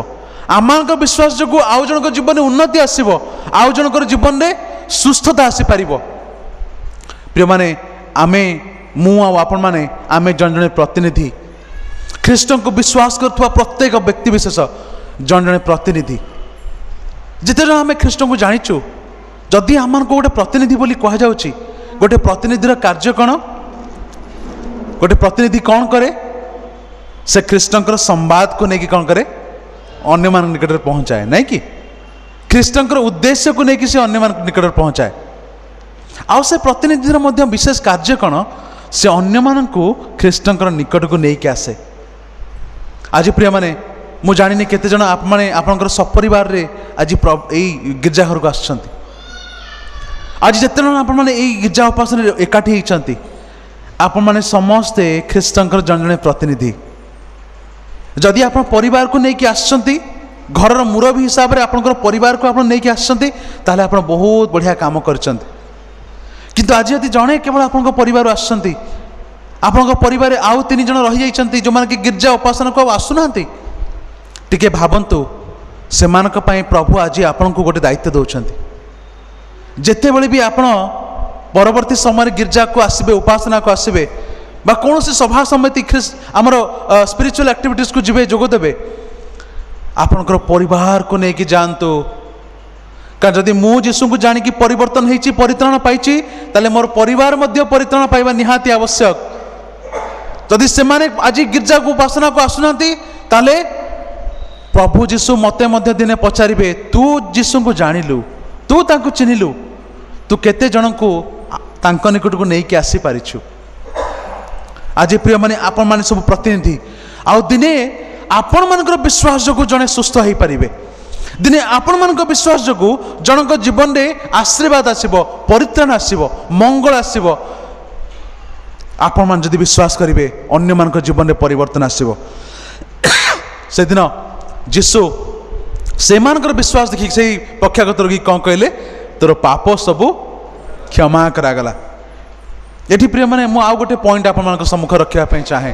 आम्बानकर विश्वास जोगु आउ जनकर जीवन रे उन्नति आसीबो। आउ जनकर जीवन रे सुस्थता आसी पारिबो। प्रिय माने आमे मु आ आपण माने आमे जन जन प्रतिनिधि, ख्रीष्ट को विश्वास करथुवा प्रत्येक व्यक्ति विशेष जन जन प्रतिनिधि। जिते जन आमे ख्रीष्ट को जानिचु, जदि आमान को गोटे प्रतिनिधि बोली कहा जाउची, गोटे प्रतिनिधिर कार्य कौन? गोटे प्रतिनिधि कौन करे? से ख्रीष्टंकर संवाद को लेकिन कौन करे? अन्य मान निकट पहुंचाए, नहीं कि ख्रीष्टंकर उद्देश्य को लेकिन से अन्य मान निकट पहुंचाए। आउ से प्रतिनिधिर मध्य विशेष कार्य कौन? से अन्य मान को ख्रीष्टंकर निकट को लेकिन आसे। आज प्रिय माने मु जानिनी केते जन आप माने आपनकर सपरिवार रे आज गिरजा घर को आछंती। आज जिते जन आप माने गिरजा उपासन एकाठी होइछंती, आपण माने समस्ते ख्रीष्टंकर जन जन प्रतिनिधि। जदि आप परिवार को लेकिन आसछंती, घरर मुरबी हिसाब रे आपनकर परिवार को आप लेकिन आसछंती, ताले आप बहुत बढ़िया काम करछंती। किंतु आज यदि जणे केवल आपनकर परिवार आसछंती, आपनकर परिवार आउ 3 जन रहि जाइछंती जो माने कि गिरजा उपासन को आसुनांती, टिके भाबंतु सेमानक पई प्रभु आज आपनको गोटे दायित्व दउछंती। जेते बेले भी आपण परवर्ती समय गिरजा को आसबे, उपासना को आसबे, बा कौन से सभा समिति आमर स्पिरिचुअल एक्टिविटीज को जीवे जोग देवे, आपनकर परिवार को लेकिन जातु। कारण जदि मु यीशु को जानिकी परिवर्तन होइछि, परित्राण पाइछि, ताले मोर परिवार मध्य परित्राण पाइबा निहाती आवश्यक। जदि से माने आज गिरजा को उपासना को आसुनांती, ताले प्रभु यीशु मते मध्य दिने पचारिबे, तू यीशु को जानिलु, तू तांको चिन्हिलु, तू केते जन को तांको निकट को नहीं के आसी पारिछु। आज प्रिय माने आपण माने सब प्रतिनिधि। आउ दिने आपण मानकर विश्वास जोगु जने सुस्थ होई परिबे। दिने आपण मानकर विश्वास जोगु जनक जीवन रे आशीर्वाद आसीबो, परित्राण आसीबो, मंगल आसीबो। आपण मान जदि विश्वास करिवे, अन्य मानकर जीवन रे परिवर्तन आसीबो। से दिन यीशु से मानकर विश्वास देखि से पक्षागत रोगी कौन कहले, तोर पाप सबू क्षमा करागला। ये प्रिय माने मु आउ गोटे पॉइंट आप सम्मुख रखा चाहे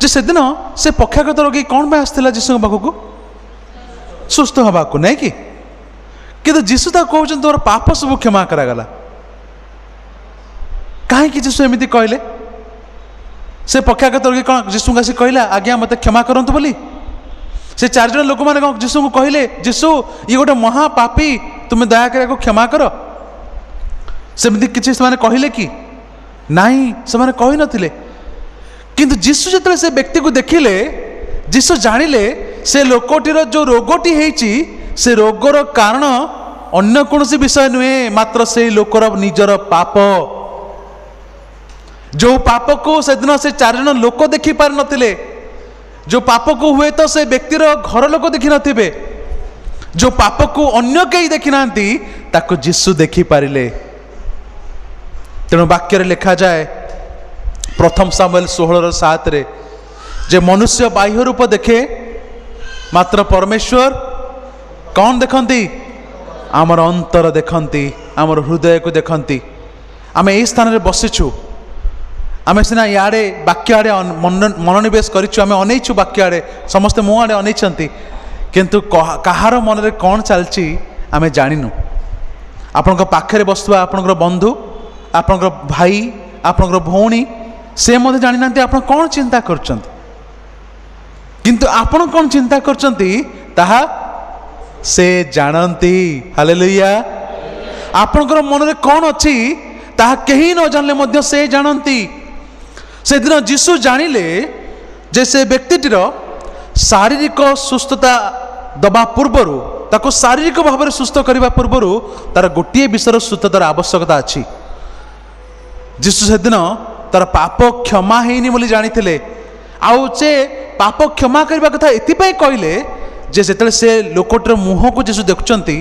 जे से दिन से पक्षागत रोगी कौन में आसला यीशु पाखक सुस्थ हवा को नहीं कि किंतु यीशु ता कहउछन तोर पाप सब क्षमा करागला। कहीं यीशु एमती कहले? से पक्षागत रोगी कौन यीशु का कहला आज्ञा मत क्षमा करंतु बोली? से 4 जन लोक मैंने यीशु को कहले, यीशु ये गोटे महापापी, तुम्हें दया कर क्षमा कर? सेमती किसी से कहले कि नहीं, से कही नथिले। किंतु जीशु जो से व्यक्ति को देखिले जीशु जानिले से लोकटीर जो रोगटी होईची से रोगर कारण अन्य कौन विषय नुहे मात्र से लोकर निजर पाप। जो पाप को से दिन से 4 जन लोक देखी पार नथिले, जो पाप को हुए तो से व्यक्तिर घर लोक देखी नथिबे, जो पाप को अन्य कई देखी नांती ताको जीशु देखी पारिले। तेणु वाक्य लिखा जाए प्रथम सामुएल 16:7 रे जे मनुष्य बाह्य रूप देखे मात्र परमेश्वर कौन देखती आमर अंतर देखती आमर हृदय को देखती। आम यही स्थान में बसीचु आम सीना इे वाक्य आड़े मनोनिवेश करें अनेचु वाक्य आड़े समस्ते मो आड़े अनेचंती किंतु कहार मन में कौन चलती आम जानिनु। आपण पाखे बसुवा आपण बंधु आपण भाई आपण भौणी से मत जानी ना आप कौन चिंता कर किंतु आपण कौन चिंता करचंती ताहा से जानती। हालेलुया। आपणकर मन में कौन अच्छी ताहा कहीं न जानले मध्य से जानती। से दिन जीशु जानिले जे से व्यक्तिटीर शारीरिक सुस्थता दबा पूर्वर ताको शारीरिक भाव में सुस्थ करने पूर्वर तार गोटे विषय सुस्थतार आवश्यकता अच्छी। जीशु से दिन तार पाप क्षमा हैनी बोली जानी आउ से पाप क्षमा करने कथा एपाई कहले जे जिते से लोकटर मुह को जीशु देखुंती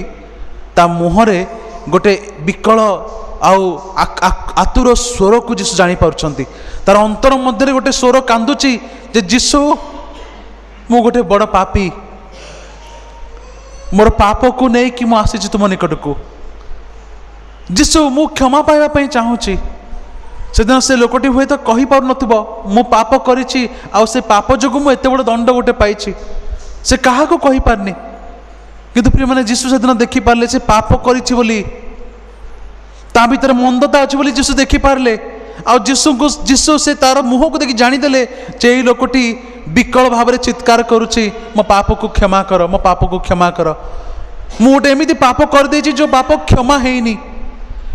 ता मुहरे गोटे विकल आतुर स्वर को जीशु जानी पार्छंती। तार अंतर मध्य गोटे स्वर कांदुची जे जीशु मु गोटे बड़ पापी मोर पाप को नहीं कि मु आसी तुम निकट को जीशु मु क्षमा पाइबा चाहूँगी। सेदिन से लोकटी हुए तो कही पार नथिबो मु पाप करिछि आ से पाप जोगु मु एते बड़ दंड गोटे पाइछि से कहा को कही पारनी किंतु प्रिय माने जीशु सेदिन देखि पारले से पाप करिछि बोली ता भीतर मंदता अछि बोली जीशु देखि पारले आ जीशु से तार मुह को देखि जानी देले जे ई लोकटी विकल भाव में चित्कार करुछि मो पाप को क्षमा कर मो पाप को क्षमा कर। मु गोटे एमिति पाप कर देछि जो पाप क्षमा हेइनी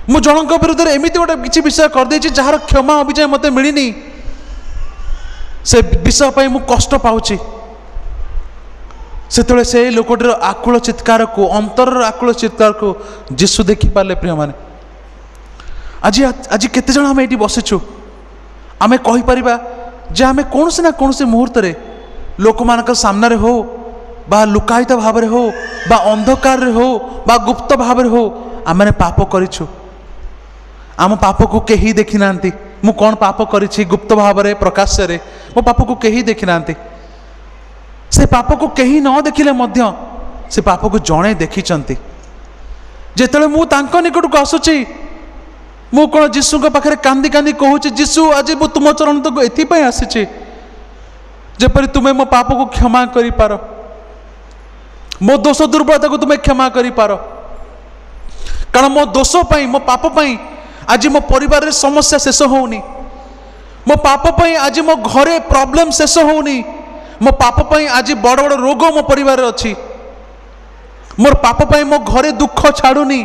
मु जनक विरुद्ध एमती गोटे किसी विषय कर देछि जार क्षमा अभिजय मत मिलनी से विषय पर मु कष्ट पाउछि। से से लोकटर आकुल चित्कार को अंतर आकुल चित्कार को जीशु देखी पारे। प्रिय माने आज आज केते जण आम ये बसीचु आम कहीपर जे आम कौन ना कौन मुहूर्त लोक मान सामने हो बा लुकायित भाव हो बा अंधकार हो बा गुप्त भाव हो आम पाप करिछु। आम पाप को कहीं देखी ना मु कौन पाप करी गुप्त भाव में प्रकाश से मो पाप को कहीं देखी ना से पाप को कहीं न देखिले मध्य से पाप को जड़े देखी जिते मु निकट को आसुची मु कौन जीशु पाखे कांदी कांदी कहूँ जीशु आज मु तुम चरण तक एपाई आसी जेपरी तुम्हें मो पाप को क्षमा कर पार मो दोष दुर्बलता को तुम्हें क्षमा कर पार कारण मो दोष पाई मो पाप पाई आज मो परिवार रे समस्या शेष होनी मो पाप पाई आज मो घरे प्रॉब्लम शेष होनी मो पाप पाई आज बड़ बड़ रोग मो परिवार अच्छी मोर पाप पाई मो घरे दुख छाड़ुनी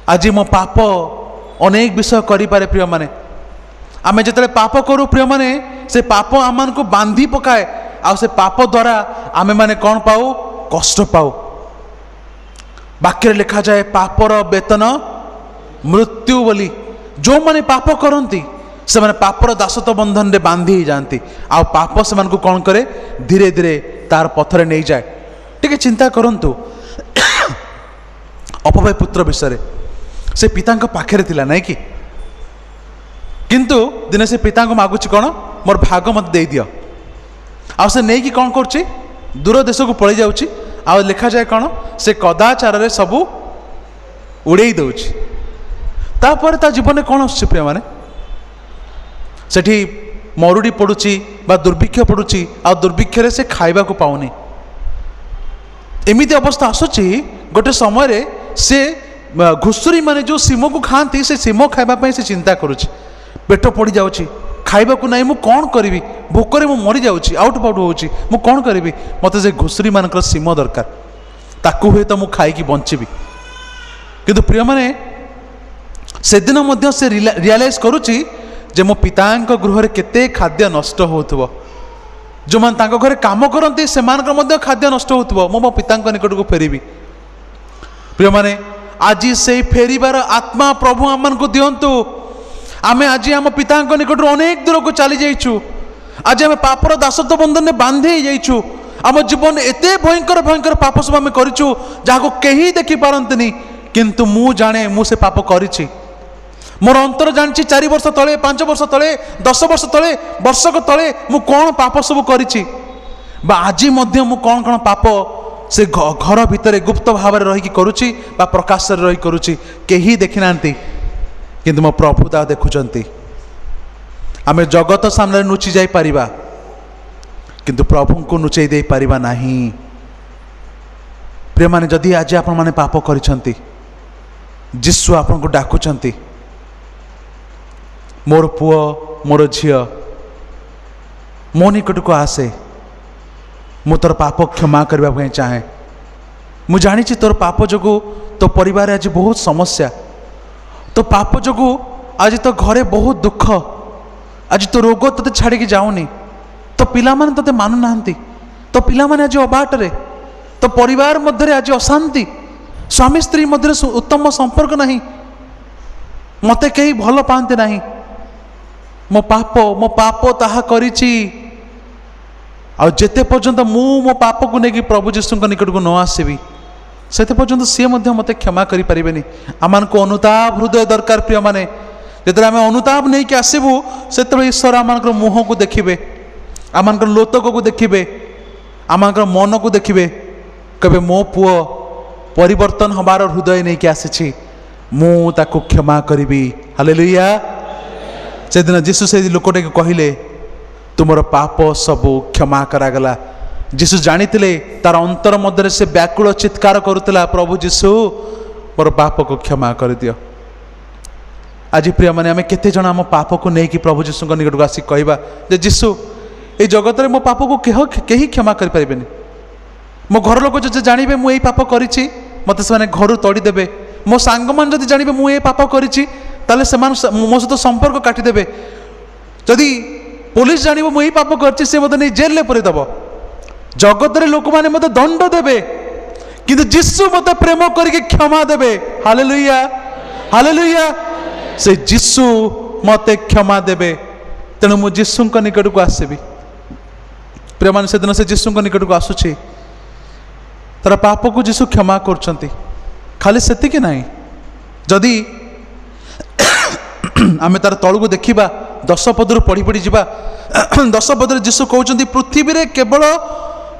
आज मो पाप अनेक विषय करि पारे। प्रिय माने आम जिते पाप करूँ प्रिय माने से पाप आम को बांधी पकाए आ से पाप द्वारा आम माने कौन पाऊ कष्ट पाऊ। वाक्य लिखा जाए पापर वेतन मृत्यु बोली जो माने पाप करती से माने पापर दासत्व बंधन रे बांधी जाती आ पाप से को कौन करे धीरे धीरे तार पथरे नहीं जाए। टिके चिंता करंतु अपभय पुत्र विषय से पिता पाखे थिला नहीं कि किंतु दिने से पिता को मागुची कौन मोर भाग मत दे दियो आ से नहीं कि कौन कर दूर देश को पलि जाउची आ लिखा जाए कौन से कदाचार रे सबू उड़े दउची तापर ता जीवन में कौन आसुची प्रिय माने सेठी मरुड़ी पड़ुची बा दुर्भिक्ष पड़ुची आ दुर्भिक्ष रे से खाइबा को पाउनी एमिति अवस्था आसुची गोटे समय रे से घुसुरी माने जो सीम को खाती से सीम खाइबा से चिंता करुची पेट पड़ जाउची खाइबा को नहीं मु कौन करी भोकरे मु मरी जाउची आउट पाउट होउची मु कौन करी मते से घुसुरी मानकर सीम दरकार ताकू हुए तो मु खाइकी बंचीबी किंतु प्रिय माने से दिन मध्य से रियलाइज करुची जे मो पितांक गृह केते खाद्य नष्ट होउथबो जो मान तांको घरे काम करंती सेमानकर मध्य खाद्य नष्ट होउथबो मो पितांक निकट को फेरिबी। प्रिय माने आज से फेरिबार आत्मा प्रभु आम को दिंतु। आमे आज आम पितांक निकट अनेक दूर को चली जाइछु। आज आम पापर दासत्व बंधन में बांधे जाइछु। आम जीवन एते भयंकर भयंकर पाप सब आम करिछु जहाँ कहीं देखी पारंतनी किंतु मु जाने मु से पाप करिछि। मोर अंतर जानी 4 वर्ष तले 5 वर्ष तले 10 वर्ष तले वर्षक तले मु कौन पाप सब करिछि बा आज मध्य मु कौन कौन पाप से घर भितर गुप्त भाव में रही करुच्ची बा प्रकाश रही करुच्ची केही देखि नांती किंतु मो प्रभु ता देखुचंती। आमे जगत सामने नुची जाई परिबा किंतु प्रभु को नुचई दे परिबा नाही। प्रिय माने जदि आज आपण माने पाप करिसंती जिसु आपण को डाकुचंती मोर पुओ मोर झियो मो निकट को आसे मु तोर पाप क्षमा करबा ପାଇଁ चाहे। मु जानी तोर पाप जोगु तो परिवार आज बहुत समस्या तो पाप जोगु आज तो घरे बहुत दुख आज तो रोग तते छाड़ी की जाऊनी तो पिला माने तते मानु नाहंती तो पिला माने आज अबाटरे तो परिवार मध्य आज अशांति स्वामी स्त्री मध्य उत्तम संपर्क नहीं मते कहीं भल पाते नहीं मो पाप ताहा करिछि आ जेते पर्यंत मो पाप को लेकिन प्रभु जीशु निकट को न आसबि से पर्यंत सी मत क्षमा करि परिबेनी। आमान को अनुताप हृदय दरकार प्रिय माने जब आम अनुताप नहीं कि आसबू से ईश्वर आम मुह को देखिए आम लोतक को देखिए आम मन को देखिए कहे मो पुओ परिवर्तन हबार हृदय नहीं कि आसी मु ताको क्षमा करी। हालेलुया। से दिन जीशु से लोकटे कहले तुमर पाप सबू क्षमा करागला। जीशु जानी तार अंतर मध्य से व्याकुल चित्कार करुला प्रभु जीशु मोर पाप को क्षमा कर दियो। आज प्रिय माने आम केते जन आम पाप को नहीं कि प्रभु जीशु निकट को आसी कहवा जे जीशु ये जगत में मो पाप को कहीं क्षमा कर पारिबेनी। मो घर लोक जो जानवे मुझे पाप करी मत से घर तोड़ीदेवे मो सांग मान जब जानवे मुझे पाप करी मो सहित संपर्क काटिदेवे जदि पुलिस जान मुझे पाप कर मत नहीं जेल में पुरेदेव जगत लोक मैंने मत दंड देवे किंतु जीशु मत प्रेम करके क्षमा देवे। Hallelujah hallelujah. से जीशु मत क्षमा देवे तेणु मु जीशु निकट को आसबि। प्रिय मान से दिन से जीशु निकट को आसुची तार पाप को जीशु क्षमा करछंती। खाली सेतिक नहीं जदि आमे तार तलू को देखा 10 पदर पढ़ी पढ़ी जा 10 पदर जीशु कहते पृथ्वी रे केवल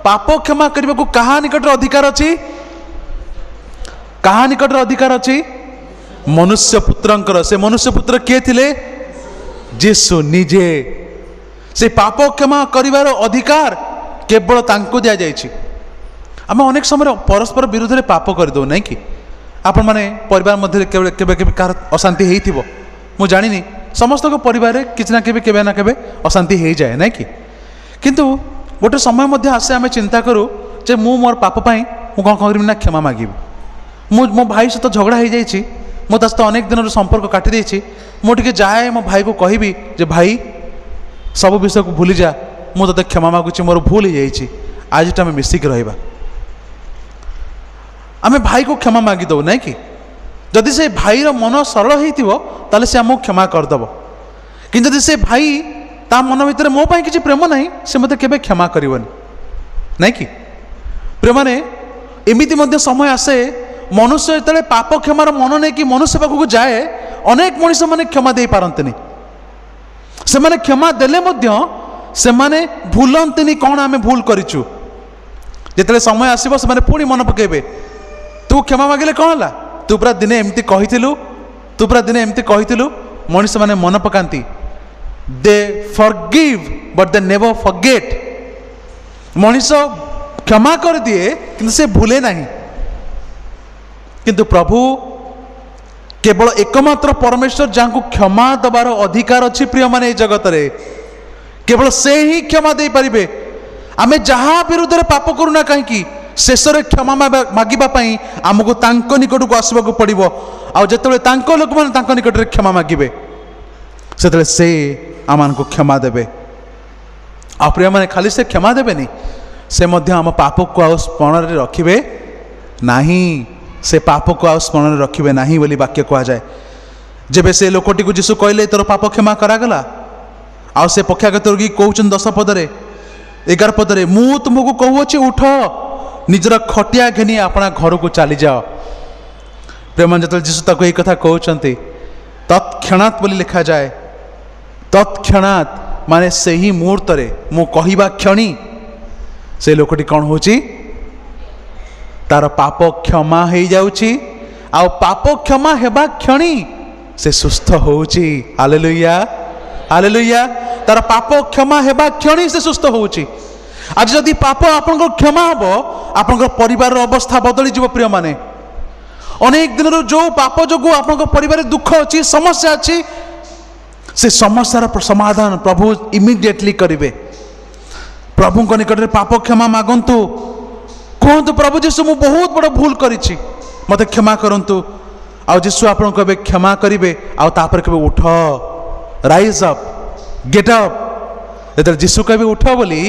पाप क्षमा करने को कहा निकट अधिकार अच्छी कहा निकट अधिकार अच्छी मनुष्य पुत्रंकर। से मनुष्य पुत्र किए थिले जीशु निजे। से पाप क्षमा करिवार अधिकार केवल तांको दिया जायछि। आम अनेक समय परस्पर विरुद्ध में पाप करदो नहीं कि आपण माने परिवार मध्य केबे केबे कार अशांति हेइथिबो मु जानिनी समस्त को परिवार किसी ना केबे अशांति हो जाए नहीं कि किंतु गोटे समय मध्य आसे आम चिंता करूँ जे मु मोर पाप पाई मु कौन करी ना क्षमा मागिबी। मो भाई सहित झगड़ा हो जाइए मो सहित अनेक दिन संपर्क काटी देछि मुझे जाए मो भाई को कहबी जे भाई सब विषय को भूली जा मु ते क्षमा मागुची मोर भूल हो जाइए आज आम मिसिक रहा आम भाई को क्षमा मागी दो नहीं कि जदि से भाईर मन सरल होता से आमको क्षमा करदेव कि जदि से भाई ता मन भितर मो पाई किसी प्रेम नहीं से मत केबे क्षमा करबनी नहीं कि प्रेम ने एमिति मध्य समय आसे मनुष्य जो पाप क्षमार मन नहीं कि मनुष्य पाखक जाए अनेक मनीष मैंने क्षमा दे पारंतनी से माने क्षमा देले मध्य से माने भूलंतनी कौन आम भूल करिचु जिते समय आसो से पुणी मन पकेबे तू क्षमा मागिले कौन है तू पूरा दिने एमती कहिथिलु तू पूरा दिने एमती कहिथिलु मनीष माने मन पकांती they forgive but they never forget. मनीष क्षमा कर दिए किंतु से भूले नहीं किंतु प्रभु केवल एकमात्र परमेश्वर जहाँ को क्षमा दबार अधिकार अच्छी प्रिय माने जगत रे केवल से ही क्षमा दे पारिबे। आमे जहाँ विरुद्ध रे पाप करूना कहीं शेष क्षमा मागिबाई आमको तांको निकट को आसवाक पड़ो आ जिते लोक मैंने निकट में क्षमा मागे ସେତେବେଳେ ସେ ଆମମାନଙ୍କୁ କ୍ଷମା ଦେବେ। ଆଉ ପ୍ରିୟମାନେ ଖାଲି ସେ କ୍ଷମା ଦେବେନି, ସେ ମଧ୍ୟ ଆମ ପାପକୁ ଆଉ ସ୍ମରଣରେ ରଖିବେ ନାହିଁ। ସେ ପାପକୁ ଆଉ ସ୍ମରଣରେ ରଖିବେ ନାହିଁ ବୋଲି ବାକ୍ୟ କୁହାଯାଏ। ଯେବେ ସେ ଲୋକଟିକୁ ଯୀଶୁ କହିଲେ ତୋର ପାପ କ୍ଷମା କରାଗଲା, ଆଉ ସେ ପକ୍ଷାଘାତ ରୋଗୀ କହୁଛନ୍ତି 10 ପଦରେ 11 ପଦରେ, ମୁଁ ତୁମକୁ କହୁଅଛି ଉଠ, ନିଜର ଖଟିଆ ଘେନି ଆପଣା ଘରକୁ ଚାଲିଯାଅ। ପ୍ରେମ ଯେତେବେଳେ ଯୀଶୁ ତାକୁ ଏଇ କଥା କହୁଛନ୍ତି, ତତ୍କ୍ଷଣାତ୍ ବୋଲି ଲେଖାଯାଏ। ତତ୍କ୍ଷଣାତ୍ ମାନେ ସେହି ମୁହୂର୍ତ୍ତରେ, ମୁଁ କହିବା କ୍ଷଣି ସେ ଲୋକଟି କ'ଣ ହେଉଛି, ତାର ପାପ କ୍ଷମା ହେଇଯାଉଛି। ଆଉ ପାପ କ୍ଷମା ହେବା କ୍ଷଣି ସେ ସୁସ୍ଥ ହେଉଛି। Hallelujah, hallelujah. ତାର ପାପ କ୍ଷମା ହେବା କ୍ଷଣି ସେ ସୁସ୍ଥ ହେଉଛି। ଆଜି ଯଦି ପାପ ଆପଣଙ୍କର କ୍ଷମା ହେବ, ଆପଣଙ୍କର ପରିବାରର ଅବସ୍ଥା ବଦଳିଯିବ। ପ୍ରିୟମାନେ, ଅନେକ ଦିନରୁ ଯେଉଁ ପାପ ଯୋଗୁଁ ଆପଣଙ୍କ ପରିବାରରେ ଦୁଃଖ ଅଛି, ସମସ୍ୟା ଅଛି, ସେ ସମସ୍ୟାର ସମାଧାନ ପ୍ରଭୁ ଇମିଡିଏଟଲି କରିବେ। ପ୍ରଭୁଙ୍କ ନିକଟରେ ପାପ କ୍ଷମା ମାଗନ୍ତୁ, କୁହନ୍ତୁ ପ୍ରଭୁ ଯୀଶୁ ମୁଁ ବହୁତ ବଡ଼ ଭୁଲ କରିଛି, ମୋତେ କ୍ଷମା କରନ୍ତୁ। ଆଉ ଯୀଶୁ ଆପଣଙ୍କୁ ଏବେ କ୍ଷମା କରିବେ। ଆଉ ତାପରେ କେବେ ଉଠ, ରାଇଜ୍ ଅପ୍, ଗେଟ୍ ଅପ୍। ଯେତେବେଳେ ଯୀଶୁ କହିବେ ଉଠ ବୋଲି,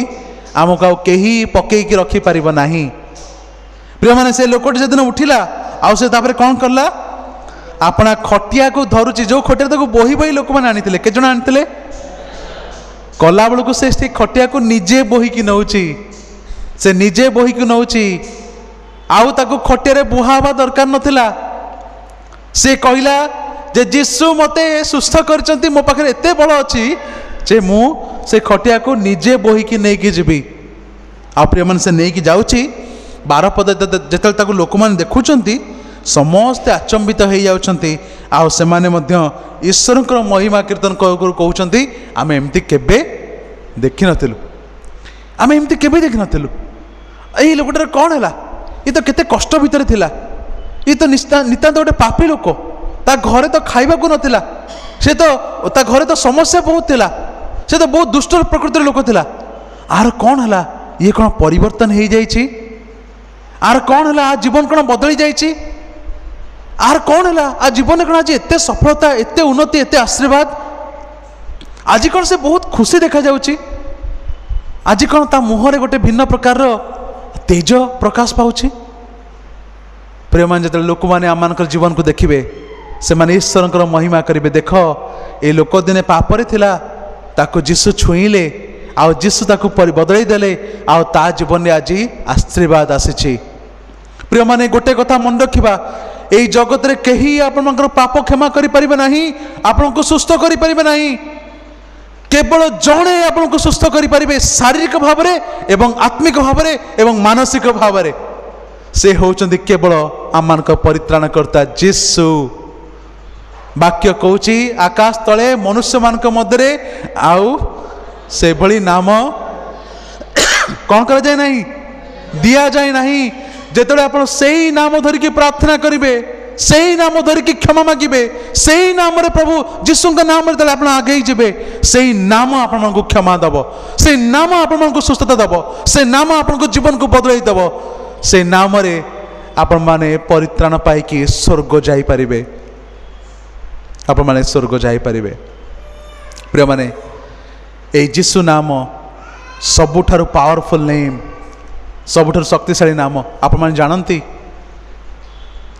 ଆମକୁ ଆଉ କେହି ପକେଇକି ରଖିପାରିବ ନାହିଁ। ପ୍ରିୟମାନେ, ସେ ଲୋକଟି ସେଦିନ ଉଠିଲା, ଆଉ ସେ ତାପରେ କ'ଣ କଲା, ଆପଣା ଖଟିଆକୁ ଧରୁଛି। ଯେଉଁ ଖଟିଆ ତାକୁ ବୋହି ବୋହି ଲୋକମାନେ ଆଣିଥିଲେ, କେତେ ଜଣ ଆଣିଥିଲେ, କଲାବେଳକୁ ସେ ଖଟିଆକୁ ନିଜେ ବୋହିକି ନେଉଛି। ସେ ନିଜେ ବୋହିକି ନେଉଛି। ଆଉ ତାକୁ ଖଟିଆରେ ବୁହା ହେବା ଦରକାର ନଥିଲା। ସେ କହିଲା ଯେ ଯୀଶୁ ମୋତେ ସୁସ୍ଥ କରିଛନ୍ତି, ମୋ ପାଖରେ ଏତେ ବଳ ଅଛି ଯେ ମୁଁ ସେ ଖଟିଆକୁ ନିଜେ ବୋହିକି ନେଇକି ଯିବି। ଆଉ ପ୍ରିୟମାନେ, ସେ ନେଇକି ଯାଉଛି। 12 ପଦ ଯେତେବେଳେ ତାକୁ ଲୋକମାନେ ଦେଖୁଛନ୍ତି, ସମସ୍ତେ ଆଚମ୍ବିତ ହେଇଯାଉଛନ୍ତି। ଆଉ ସେମାନେ ମଧ୍ୟ ଈଶ୍ୱରଙ୍କର ମହିମା କୀର୍ତ୍ତନ କହୁଛନ୍ତି, ଆମେ ଏମିତି କେବେ ଦେଖିନଥିଲୁ, ଆମେ ଏମିତି କେବେ ଦେଖିନଥିଲୁ। ଏଇ ଲୋକଟାର କ'ଣ ହେଲା, ଇଏ ତ କେତେ କଷ୍ଟ ଭିତରେ ଥିଲା, ଇଏ ତ ନିତାନ୍ତ ଗୋଟେ ପାପୀ ଲୋକ, ତା ଘରେ ତ ଖାଇବାକୁ ନଥିଲା, ସେ ତ ତା ଘରେ ତ ସମସ୍ୟା ବହୁତ ଥିଲା, ସେ ତ ବହୁତ ଦୁଷ୍ଟ ପ୍ରକୃତିର ଲୋକ ଥିଲା। ଆର କ'ଣ ହେଲା, ଇଏ କ'ଣ ପରିବର୍ତ୍ତନ ହେଇଯାଇଛି, ଆର କ'ଣ ହେଲା, ଆ ଜୀବନ କ'ଣ ବଦଳି ଯାଇଛି, ଆର କ'ଣ ହେଲା, ଆ ଜୀବନରେ କ'ଣ ଆଜି ଏତେ ସଫଳତା, ଏତେ ଉନ୍ନତି, ଏତେ ଆଶୀର୍ବାଦ, ଆଜି କ'ଣ ସେ ବହୁତ ଖୁସି ଦେଖାଯାଉଛି, ଆଜି କ'ଣ ତା ମୁହଁରେ ଗୋଟେ ଭିନ୍ନ ପ୍ରକାରର ତେଜ ପ୍ରକାଶ ପାଉଛି। ପ୍ରିୟମାନେ, ଯେତେବେଳେ ଲୋକମାନେ ଆମମାନଙ୍କର ଜୀବନକୁ ଦେଖିବେ, ସେମାନେ ଈଶ୍ୱରଙ୍କର ମହିମା କରିବେ। ଦେଖ, ଏ ଲୋକ ଦିନେ ପାପରେ ଥିଲା, ତାକୁ ଯୀଶୁ ଛୁଇଁଲେ, ଆଉ ଯୀଶୁ ତାକୁ ବଦଳେଇ ଦେଲେ, ଆଉ ତା ଜୀବନରେ ଆଜି ଆଶୀର୍ବାଦ ଆସିଛି। ପ୍ରିୟମାନେ, ଗୋଟେ କଥା ମନେ ରଖିବା, এই জগତରେ କେହି ଆପଣଙ୍କର ପାପ କ୍ଷମା କରିପାରିବେ ନାହିଁ, ଆପଣଙ୍କୁ ସୁସ୍ଥ କରିପାରିବେ ନାହିଁ। କେବଳ ଜଣେ ଆପଣଙ୍କୁ ସୁସ୍ଥ କରିପାରିବେ, ଶାରୀରିକ ଭାବରେ ଏବଂ ଆତ୍ମିକ ଭାବରେ ଏବଂ ମାନସିକ ଭାବରେ। ସେ ହେଉଛନ୍ତି କେବଳ ଆମମାନଙ୍କ ପରିତ୍ରାଣକର୍ତ୍ତା ଯୀଶୁ। ବାକ୍ୟ କହୁଛି, ଆକାଶ ତଳେ ମନୁଷ୍ୟମାନଙ୍କ ମଧ୍ୟରେ ଆଉ ସେଭଳି ନାମ କ'ଣ କରାଯାଏ ନାହିଁ, ଦିଆଯାଏ ନାହିଁ। ଯେତେବେଳେ ଆପଣ ସେଇ ନାମ ଧରିକି ପ୍ରାର୍ଥନା କରିବେ, ସେଇ ନାମ ଧରିକି କ୍ଷମା ମାଗିବେ, ସେଇ ନାମରେ ପ୍ରଭୁ ଯୀଶୁଙ୍କ ନାମରେ ଯେତେବେଳେ ଆପଣ ଆଗେଇ ଯିବେ, ସେଇ ନାମ ଆପଣଙ୍କୁ କ୍ଷମା ଦେବ, ସେଇ ନାମ ଆପଣଙ୍କୁ ସୁସ୍ଥତା ଦେବ, ସେ ନାମ ଆପଣଙ୍କ ଜୀବନକୁ ବଦଳାଇ ଦେବ। ସେ ନାମରେ ଆପଣମାନେ ପରିତ୍ରାଣ ପାଇକି ସ୍ୱର୍ଗ ଯାଇପାରିବେ, ଆପଣମାନେ ସ୍ୱର୍ଗ ଯାଇପାରିବେ। ପ୍ରିୟମାନେ, এই ଯୀଶୁ ନାମ ସବୁଠାରୁ ପାୱାରଫୁଲ୍ ନେମ୍, ସବୁଠାରୁ ଶକ୍ତିଶାଳୀ ନାମ। ଆପଣମାନେ ଜାଣନ୍ତି,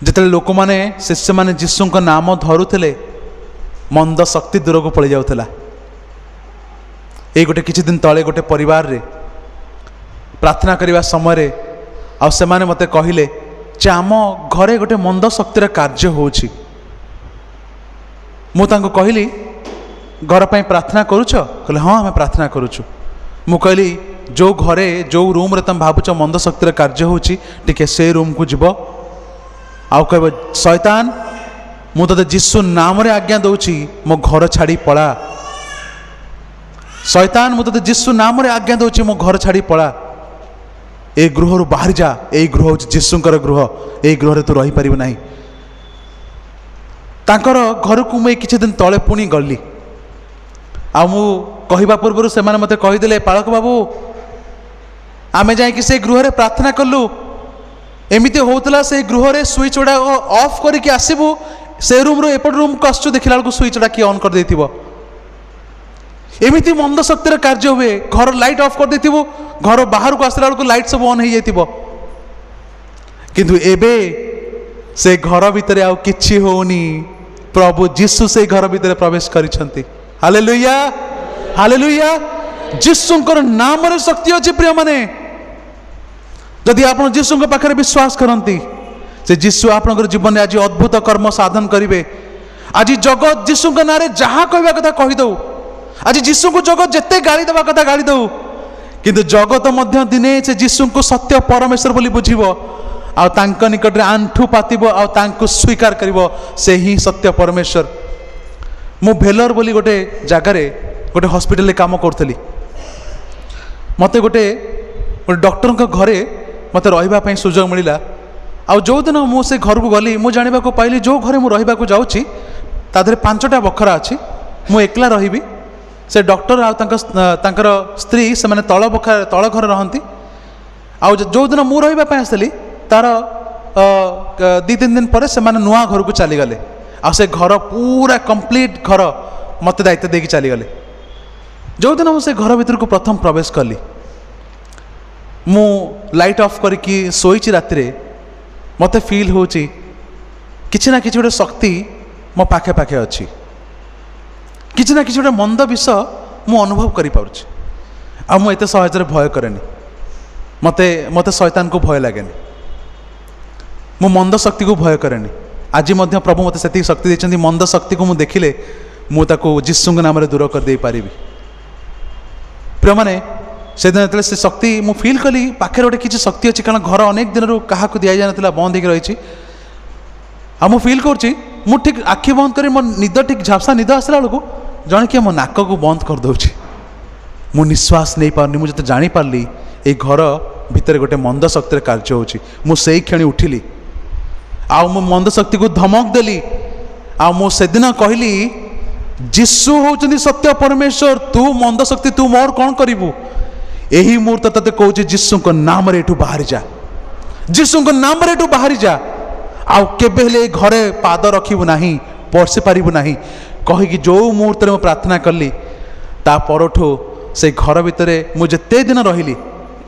ଯେତେବେଳେ ଲୋକମାନେ ଶିଷ୍ୟମାନେ ଯୀଶୁଙ୍କ ନାମ ଧରୁଥିଲେ, ମନ୍ଦ ଶକ୍ତି ଦୂରକୁ ପଳାଇ ଯାଉଥିଲା। ଏଇ ଗୋଟେ କିଛି ଦିନ ତଳେ ଗୋଟେ ପରିବାରରେ ପ୍ରାର୍ଥନା କରିବା ସମୟରେ ଆଉ ସେମାନେ ମୋତେ କହିଲେ ଯେ ଆମ ଘରେ ଗୋଟେ ମନ୍ଦ ଶକ୍ତିର କାର୍ଯ୍ୟ ହେଉଛି। ମୁଁ ତାଙ୍କୁ କହିଲି, ଘର ପାଇଁ ପ୍ରାର୍ଥନା କରୁଛ? କହିଲେ ହଁ, ଆମେ ପ୍ରାର୍ଥନା କରୁଛୁ। ମୁଁ କହିଲି, ଯେଉଁ ଘରେ ଯେଉଁ ରୁମ୍ରେ ତୁମେ ଭାବୁଛ ମନ୍ଦ ଶକ୍ତିର କାର୍ଯ୍ୟ ହେଉଛି, ଟିକେ ସେ ରୁମ୍କୁ ଯିବ, ଆଉ କହିବ, ଶୈତାନ, ମୁଁ ତୋତେ ଯୀଶୁ ନାମରେ ଆଜ୍ଞା ଦେଉଛି, ମୋ ଘର ଛାଡ଼ି ପଳା। ଶୈତାନ, ମୁଁ ତୋତେ ଯୀଶୁ ନାମରେ ଆଜ୍ଞା ଦେଉଛି, ମୋ ଘର ଛାଡ଼ି ପଳା। ଏ ଗୃହରୁ ବାହାରି ଯା, ଏଇ ଗୃହ ହେଉଛି ଯୀଶୁଙ୍କର ଗୃହ, ଏଇ ଗୃହରେ ତୁ ରହିପାରିବୁ ନାହିଁ। ତାଙ୍କର ଘରକୁ ମୁଁ ଏଇ କିଛି ଦିନ ତଳେ ପୁଣି ଗଲି। ଆଉ ମୁଁ କହିବା ପୂର୍ବରୁ ସେମାନେ ମୋତେ କହିଦେଲେ, ପାଳକ ବାବୁ, ଆମେ ଯାଇକି ସେ ଗୃହରେ ପ୍ରାର୍ଥନା କଲୁ, ଏମିତି ହେଉଥିଲା, ସେ ଗୃହରେ ସୁଇଚ୍ ଗୁଡ଼ାକ ଅଫ୍ କରିକି ଆସିବୁ, ସେ ରୁମ୍ରୁ ଏପଟ ରୁମ୍କୁ ଆସୁଛୁ, ଦେଖିଲା ବେଳକୁ ସୁଇଚ୍ ଗୁଡ଼ା କିଏ ଅନ୍ କରିଦେଇଥିବ। एमती मंद शक्तिर कार्य हुए घर लाइट ऑफ कर देथिबो घर बाहर को आसला बेलू लाइट सब ऑन हो जाइथिबो किंतु एबे से घर भितर आउ किछि होनी प्रभु जीशु से घर भितर प्रवेश करिसंती हालेलुया हालेलुया जीशुंकर नाम रे शक्ति अछि प्रिय माने जदि आपण जीशुंक पाखरे विश्वास करंती से जीशु आपनकर जीवन में आज अद्भुत कर्म साधन करिवे आज जगत जीशुंक नारे जहाँ कहवा कथा कहि दउ आज जीशु को जगत जिते गाड़ी देवा कथा गाड़ी दउ किंतु जगत मध्य दिने से जीशु को सत्य परमेश्वर बोली बुझिबो आ तांक निकट रे आंठु पातिबो आ तांको स्वीकार करिवो से ही सत्य परमेश्वर मु भेलर बोली गोटे जगार गोटे हॉस्पिटल काम करथली मते गोटे डॉक्टर का घरे मते रहिबा पई सुजोग मिलिला आ जो दिन मु से घर को गली मु जानिबा को पाइली जो घरे मु रहिबा को जाउची ता धरे 5टा बखरा अछि मु एकला रहिबी से डॉक्टर आ तांकर स्त्री से माने तळ बखरा तळ घर रहंती आ जो दिन मु रहिबा पई आसली तार 2-3 दिन पर से माने नुआ घर को चली गले आ से घर पूरा कंप्लीट घर मते दायित्व देकी चली गले जो दिन मु से घर भीतर को प्रथम प्रवेश कली मु लाइट ऑफ करके सोईची राति रे मते फील होची किछि ना किछि गोटे शक्ति मो पाखे पाखे अच्छी किछि ना किछि गोटे मंद विष मु अनुभव करि पारुछि आ मु एते सहज रे भय करेनी मते मते शैतान को भय लागेनी मु मंद शक्ति को भय करेनी आज मध्य प्रभु मते सेती शक्ति दैछन्ती मंद शक्ति को मु देखिले मु ताको जीशुंग नाम रे दूर कर दे पारिबी प्रिय माने से दिन से शक्ति मु फील कली पाखे गोटे किसी शक्ति अच्छी कारण घर अनेक दिन रू क्या दि जाना बंद हो रही आ मु फील कर ठीक आखि बंद कर मो निद ठीक झापसा निद आसला बेलू जन किए मो नाक को बंद कर दूची मु निश्वास नहीं पारनी मुझे जानी पारली ये घर भितर गोटे मंद शक्ति कार्य होची मु से क्षणी उठिली आ मु मंद शक्ति को धमक देली आ मु सेदिन कहली जीशु होचंदी सत्य परमेश्वर तू मंद शक्ति तू मोर कौन करिवु यही मुहूर्त तते कहूँ जीशु नाम रे एठू बाहरी जा जीशु नाम रे एठू बाहरी जा आउ केबे हेले घरे पाद रखिबु नाही पड़सी पारिबु नाही कहिकी जो मुहूर्त में प्रार्थना कली ता परठू से घर भितर मु जेते दिन रहिली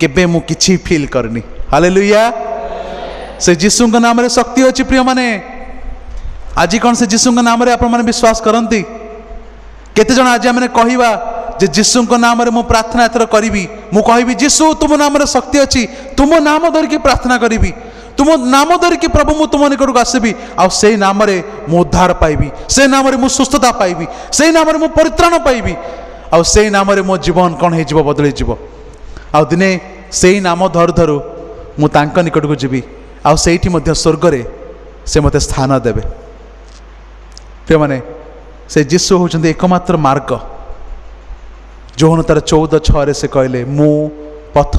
केबे मु किछि फील करनी हालेलुया से जीशु नाम रे शक्ति अछि प्रिय माने आज कौन से जीशु नाम रे आपण माने विश्वास करंती केते जण आज माने कहिबा जे जीशु नाम रे मु प्रार्थना एथर करी मु कहबी जीशु तुम नाम रे शक्ति अच्छी तुम नाम धरिकी प्रार्थना करी तुम नाम धरिकी प्रभु मु तुम निकट को आसबी आ से नाम रे मु उद्धार पाइबी से नाम रे मु सुस्थता पाइबी से नाम रे मु परित्राण पाइबी आ से नाम रे मो जीवन कौन हो जीव बदली जीव आ दिने से नाम धरु धरु मु तांक निकट को जीवी आ सेठी मध्य स्वर्ग रे से मते स्थान देबे प्रिय माने से जीशु होचंदी एकमात्र मार्ग जोहन तार 14:6 से कहले मु पथ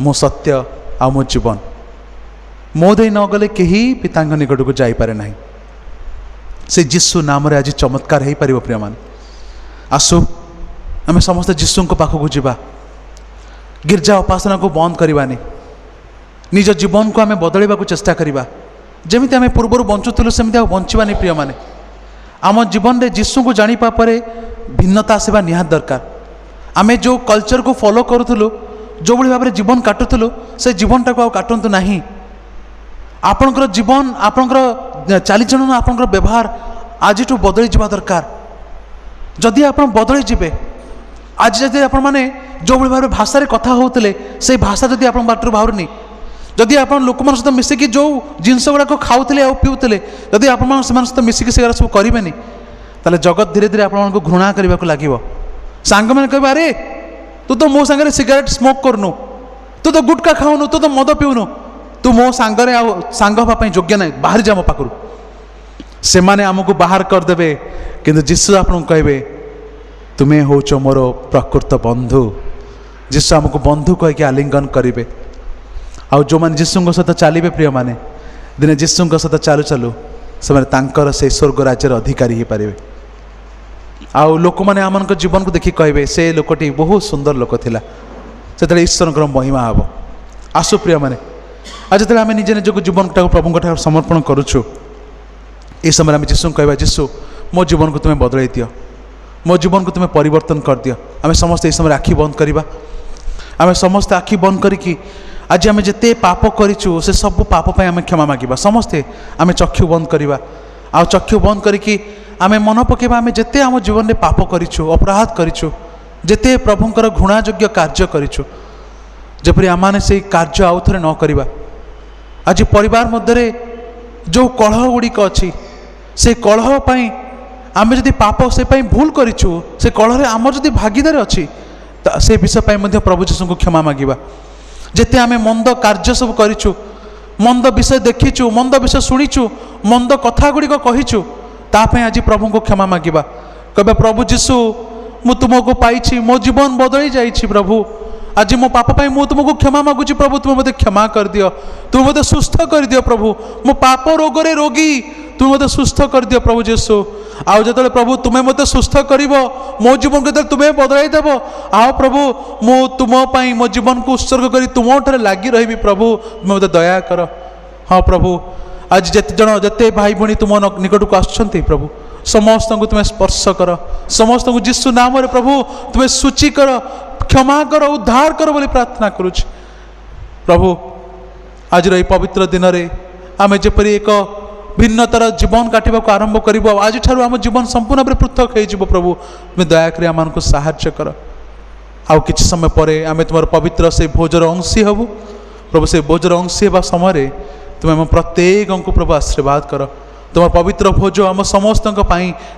मु सत्य आ मो जीवन मो दे न गले केही पितांग निकट को जाई पारे नाही से जीशु नाम रे आज चमत्कार हे परिबो प्रिय मान आसु आमे समस्त जीशु को पाखो को जीवा गिरजा उपासना को बंद करवानी निज जीवन को आमे बदलैबा को चेष्टा करिबा जेमिति आमे पूर्वरु बंचुतलु सेमिति आ बंचिबानी प्रिय माने आम जीवन रे जीशु को जानी पा परे भिन्नता आसवा निहात दरकार आमे जो कल्चर को फॉलो करूथुलु जो भली भाव में जीवन काटुथुलु से जीवनटा को काटंतु नाही आपनकर जीवन आपनकर चालीचलन आपनकर व्यवहार आज बदली जावा दरकार जदि आपन बदली जिबे आज जदि आपण माने जो भली भाव में भाषा रे कथा होतले से भाषा जदि आपन बाटर बाहरनी जदि आपन लोक मन सहित मिसिकी जो जिनस गुड़ा को खाउतले आ पिउतले जदि आपन मन सहित मिसिकी से सब करिवेनी ताले जगत धीरे धीरे आपण को घृणा करबा को लागिवो सांग मैंने कह अरे तू तो मो सांगे सिगरेट स्मोक करनु तू तो गुटका खाऊनु तू तो मद पिउनु तू मो सांगरे आ सांग हवा योग्य ना बाहर जा मो पाखरु से माने हमको बाहर करदेवे किंतु जीशु आपन कहबे तुम्हें होच मोर प्रकृत बंधु जीशु हमको बंधु कह आलिंगन करेंगे आउ जो मैंने जीशु सहित चलिए प्रिय माने दिने जीशु सहित चालू चालू से से स्वर्ग राज्यर अधिकारी हो पारे आउ लोक मैंने आम जीवन को देखिक कहे से लोकटी बहुत सुंदर लोक थिला से ईश्वर महिमा हम आसु प्रिय माने आज जो आम निजे निजक जीवन टाक प्रभु समर्पण करुचु ये समय आम जीशु कहवा जीशु मो जीवन को तुम्हें बदल दियो मो जीवन को तुम्हें परिवर्तन कर दियो। आम समस्त समय आखि बंद करवा, आम समस्ते आखि बंद करी आज आम जिते पाप करूँ से सब पाप आम क्षमा मागिबा। समस्ते आम चक्षु बंद करवा, आ चक्षु बंद करी आम मन पकेबा आम जिते आम जीवन में पाप करूँ, अपराध करूँ, जिते प्रभुंकर घृणायोग्य कार्य करूँ, जपरी आम से कार्य आउ थे न करवा। आज परिवार मध्य जो कलह गुड़िक अच्छी से कलह आम जदि पाप से भूल करूँ, से कलह आम जदि भागीदार अच्छी से विषय प्रभु जीशु को क्षमा मागिबा। जिते आम मंद कार्य सब करूँ, मंद विषय देखीचु, मंद विषय शुणीचु, मंद कथा गुड़िक कहीचु, ताप आज प्रभु को क्षमा मागिबा। कहे प्रभु जीशु मु तुमको पाई, मो जीवन बदली जाइए प्रभु, आज मो पाप पाई मु तुमको क्षमा मागुची प्रभु, तुम मते क्षमा कर दियो, तुम मते सुस्थ कर दियो प्रभु, मो पाप रोग रे रोगी तुम मते सुस्थ कर दियो प्रभु जीशु। आओ जो प्रभु तुम्हें मते सुस्थ करिवो, मो जीवन को तुम्हें बदलाई देव, आओ प्रभु मु तुम पाई मो जीवन को उत्सर्ग करी तुम ठारे लागी रही प्रभु, तुम मते दया कर। हाँ प्रभु आज जते भाई भणी तुम निकट को आसुछंती प्रभु, समस्त को तुम्हें स्पर्श कर, समस्त को जीशु नाम रे प्रभु तुम्हें सूची कर, क्षमा कर, उद्धार कर बोली प्रार्थना करुच प्रभु। आज रही पवित्र दिन रे आम जेपरी एक भिन्नतर जीवन काटिबा को आरंभ करिबो, आज ठारू आम जीवन संपूर्ण भाव पृथक हो प्रभु, तुम्हें दयाकरी आम को साहाय्य कर। आउ किछि समय परे आम तुम पवित्र से भोजर अंशी हबु प्रभु, से भोजर अंशी होगा समय तुम्हें आम प्रत्येक को प्रभु आशीर्वाद कर। तुम पवित्र भोज आम समस्त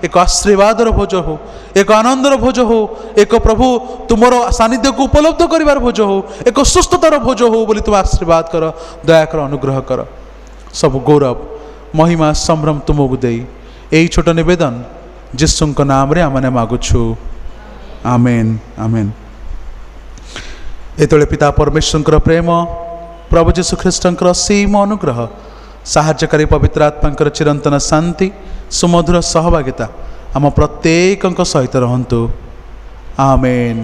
एक आशीर्वादर भोज हो, एक आनंदर भोज हो, एक प्रभु तुम सानिध्य को उपलब्ध कर भोज हो, एक सुस्थतार भोज हो बोली तुम आशीर्वाद कर, दया कर, अनुग्रह कर। सब गौरव महिमा संभ्रम तुमको दे यही छोट निवेदन जीशुଙ୍କ नाम रे आमने मागुछु, आमेन आमेन। एतले पिता परमेश्वरଙ୍କର प्रेम, प्रभु जीशु ख्रीष्टଙ୍କର असीम अनुग्रह, साहाय्यकारी पवित्र आत्माଙ୍କର चिरंतन शांति, सुमधुर सहभागिता आम प्रत्येक सहित रहंतु, आमेन।